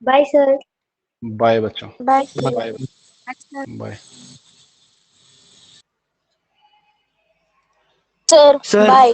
Bye sir. बाय बच्चों, bye bye bye. Sir sir bye.